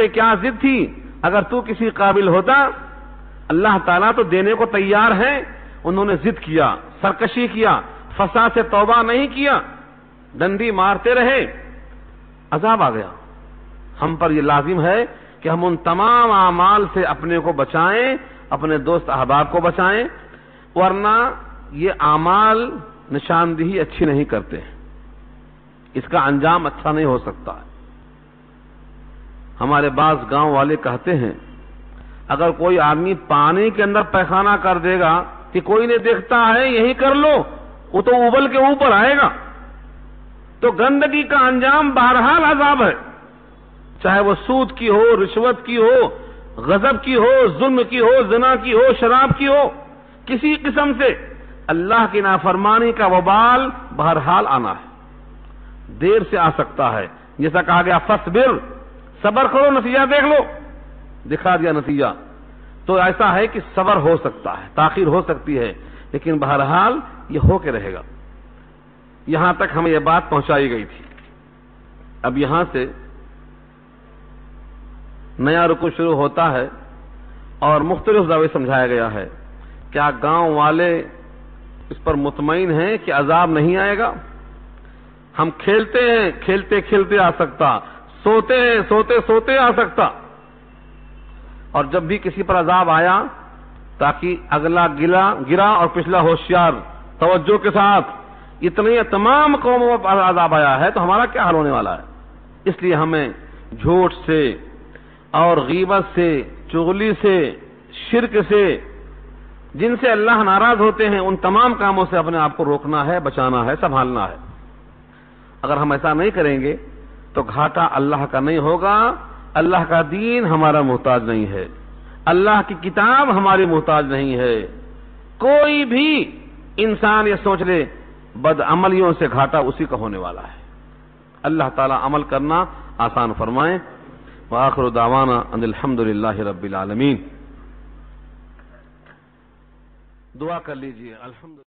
کیا ضد تھی؟ اگر تو کسی قابل ہوتا، اللہ تعالیٰ تو دینے کو تیار ہے۔ انہوں نے ضد کیا، سرکشی کیا، فساد سے توبہ نہیں کیا، ڈنڈی مارتے رہے، عذاب آ گیا۔ ہم پر یہ لازم ہے کہ ہم ان تمام اعمال سے اپنے کو بچائیں، اپنے دوست احباب کو بچائیں، ورنہ یہ اعمال نشاندہی اچھی نہیں کرتے، اس کا انجام اچھا نہیں ہو سکتا۔ ہمارے بعض گاؤں والے کہتے ہیں اگر کوئی آدمی پانی کے اندر پیخانہ کر دے گا کہ کوئی نہیں دیکھتا ہے یہی کر لو، وہ تو ابل کے اوپر آئے گا، تو گندگی کا انجام بہرحال عذاب ہے۔ چاہے وہ سود کی ہو، رشوت کی ہو، غضب کی ہو، ظلم کی ہو، زنا کی ہو، شراب کی ہو، کسی قسم سے اللہ کی نافرمانی کا وبال بہرحال آنا ہے، دیر سے آ سکتا ہے۔ جیسا کہا گیا فصبر، صبر کرو، نتیجہ دیکھ لو، دکھا دیا نتیجہ۔ تو ایسا ہے کہ صبر ہو سکتا ہے، تاخیر ہو سکتی ہے، لیکن بہرحال یہ ہو کے رہے گا۔ یہاں تک ہمیں یہ بات پہنچائی گئی تھی۔ اب یہاں سے نیا رکو شروع ہوتا ہے اور مختلف زاویے سمجھایا گیا ہے۔ کیا گاؤں والے اس پر مطمئن ہیں کہ عذاب نہیں آئے گا؟ ہم کھیلتے ہیں، کھیلتے کھیلتے آ سکتا، سوتے ہیں، سوتے سوتے آ سکتا، اور جب بھی کسی پر عذاب آیا تاکہ اگلا گرا اور پچھلا ہوشیار، توجہ کے ساتھ، اتنی تمام قوموں پر عذاب آیا ہے تو ہمارا کیا حال ہونے والا ہے؟ اس لیے ہمیں جھوٹ سے اور غیبت سے، چغلی سے، شرک سے، جن سے اللہ ناراض ہوتے ہیں، ان تمام کاموں سے اپنے آپ کو روکنا ہے، بچانا ہے، سنبھالنا ہے۔ اگر ہم ایسا نہیں کریں گے تو گھاٹا اللہ کا نہیں ہوگا، اللہ کا دین ہمارا محتاج نہیں ہے، اللہ کی کتاب ہماری محتاج نہیں ہے۔ کوئی بھی انسان یہ سوچ لے بد عملیوں سے گھاٹا اسی کا ہونے والا ہے۔ اللہ تعالی عمل کرنا آسان فرمائے۔ وآخر دعوانا ان الحمدللہ رب العالمین۔ دعا کر لیجئے۔ الحمدللہ۔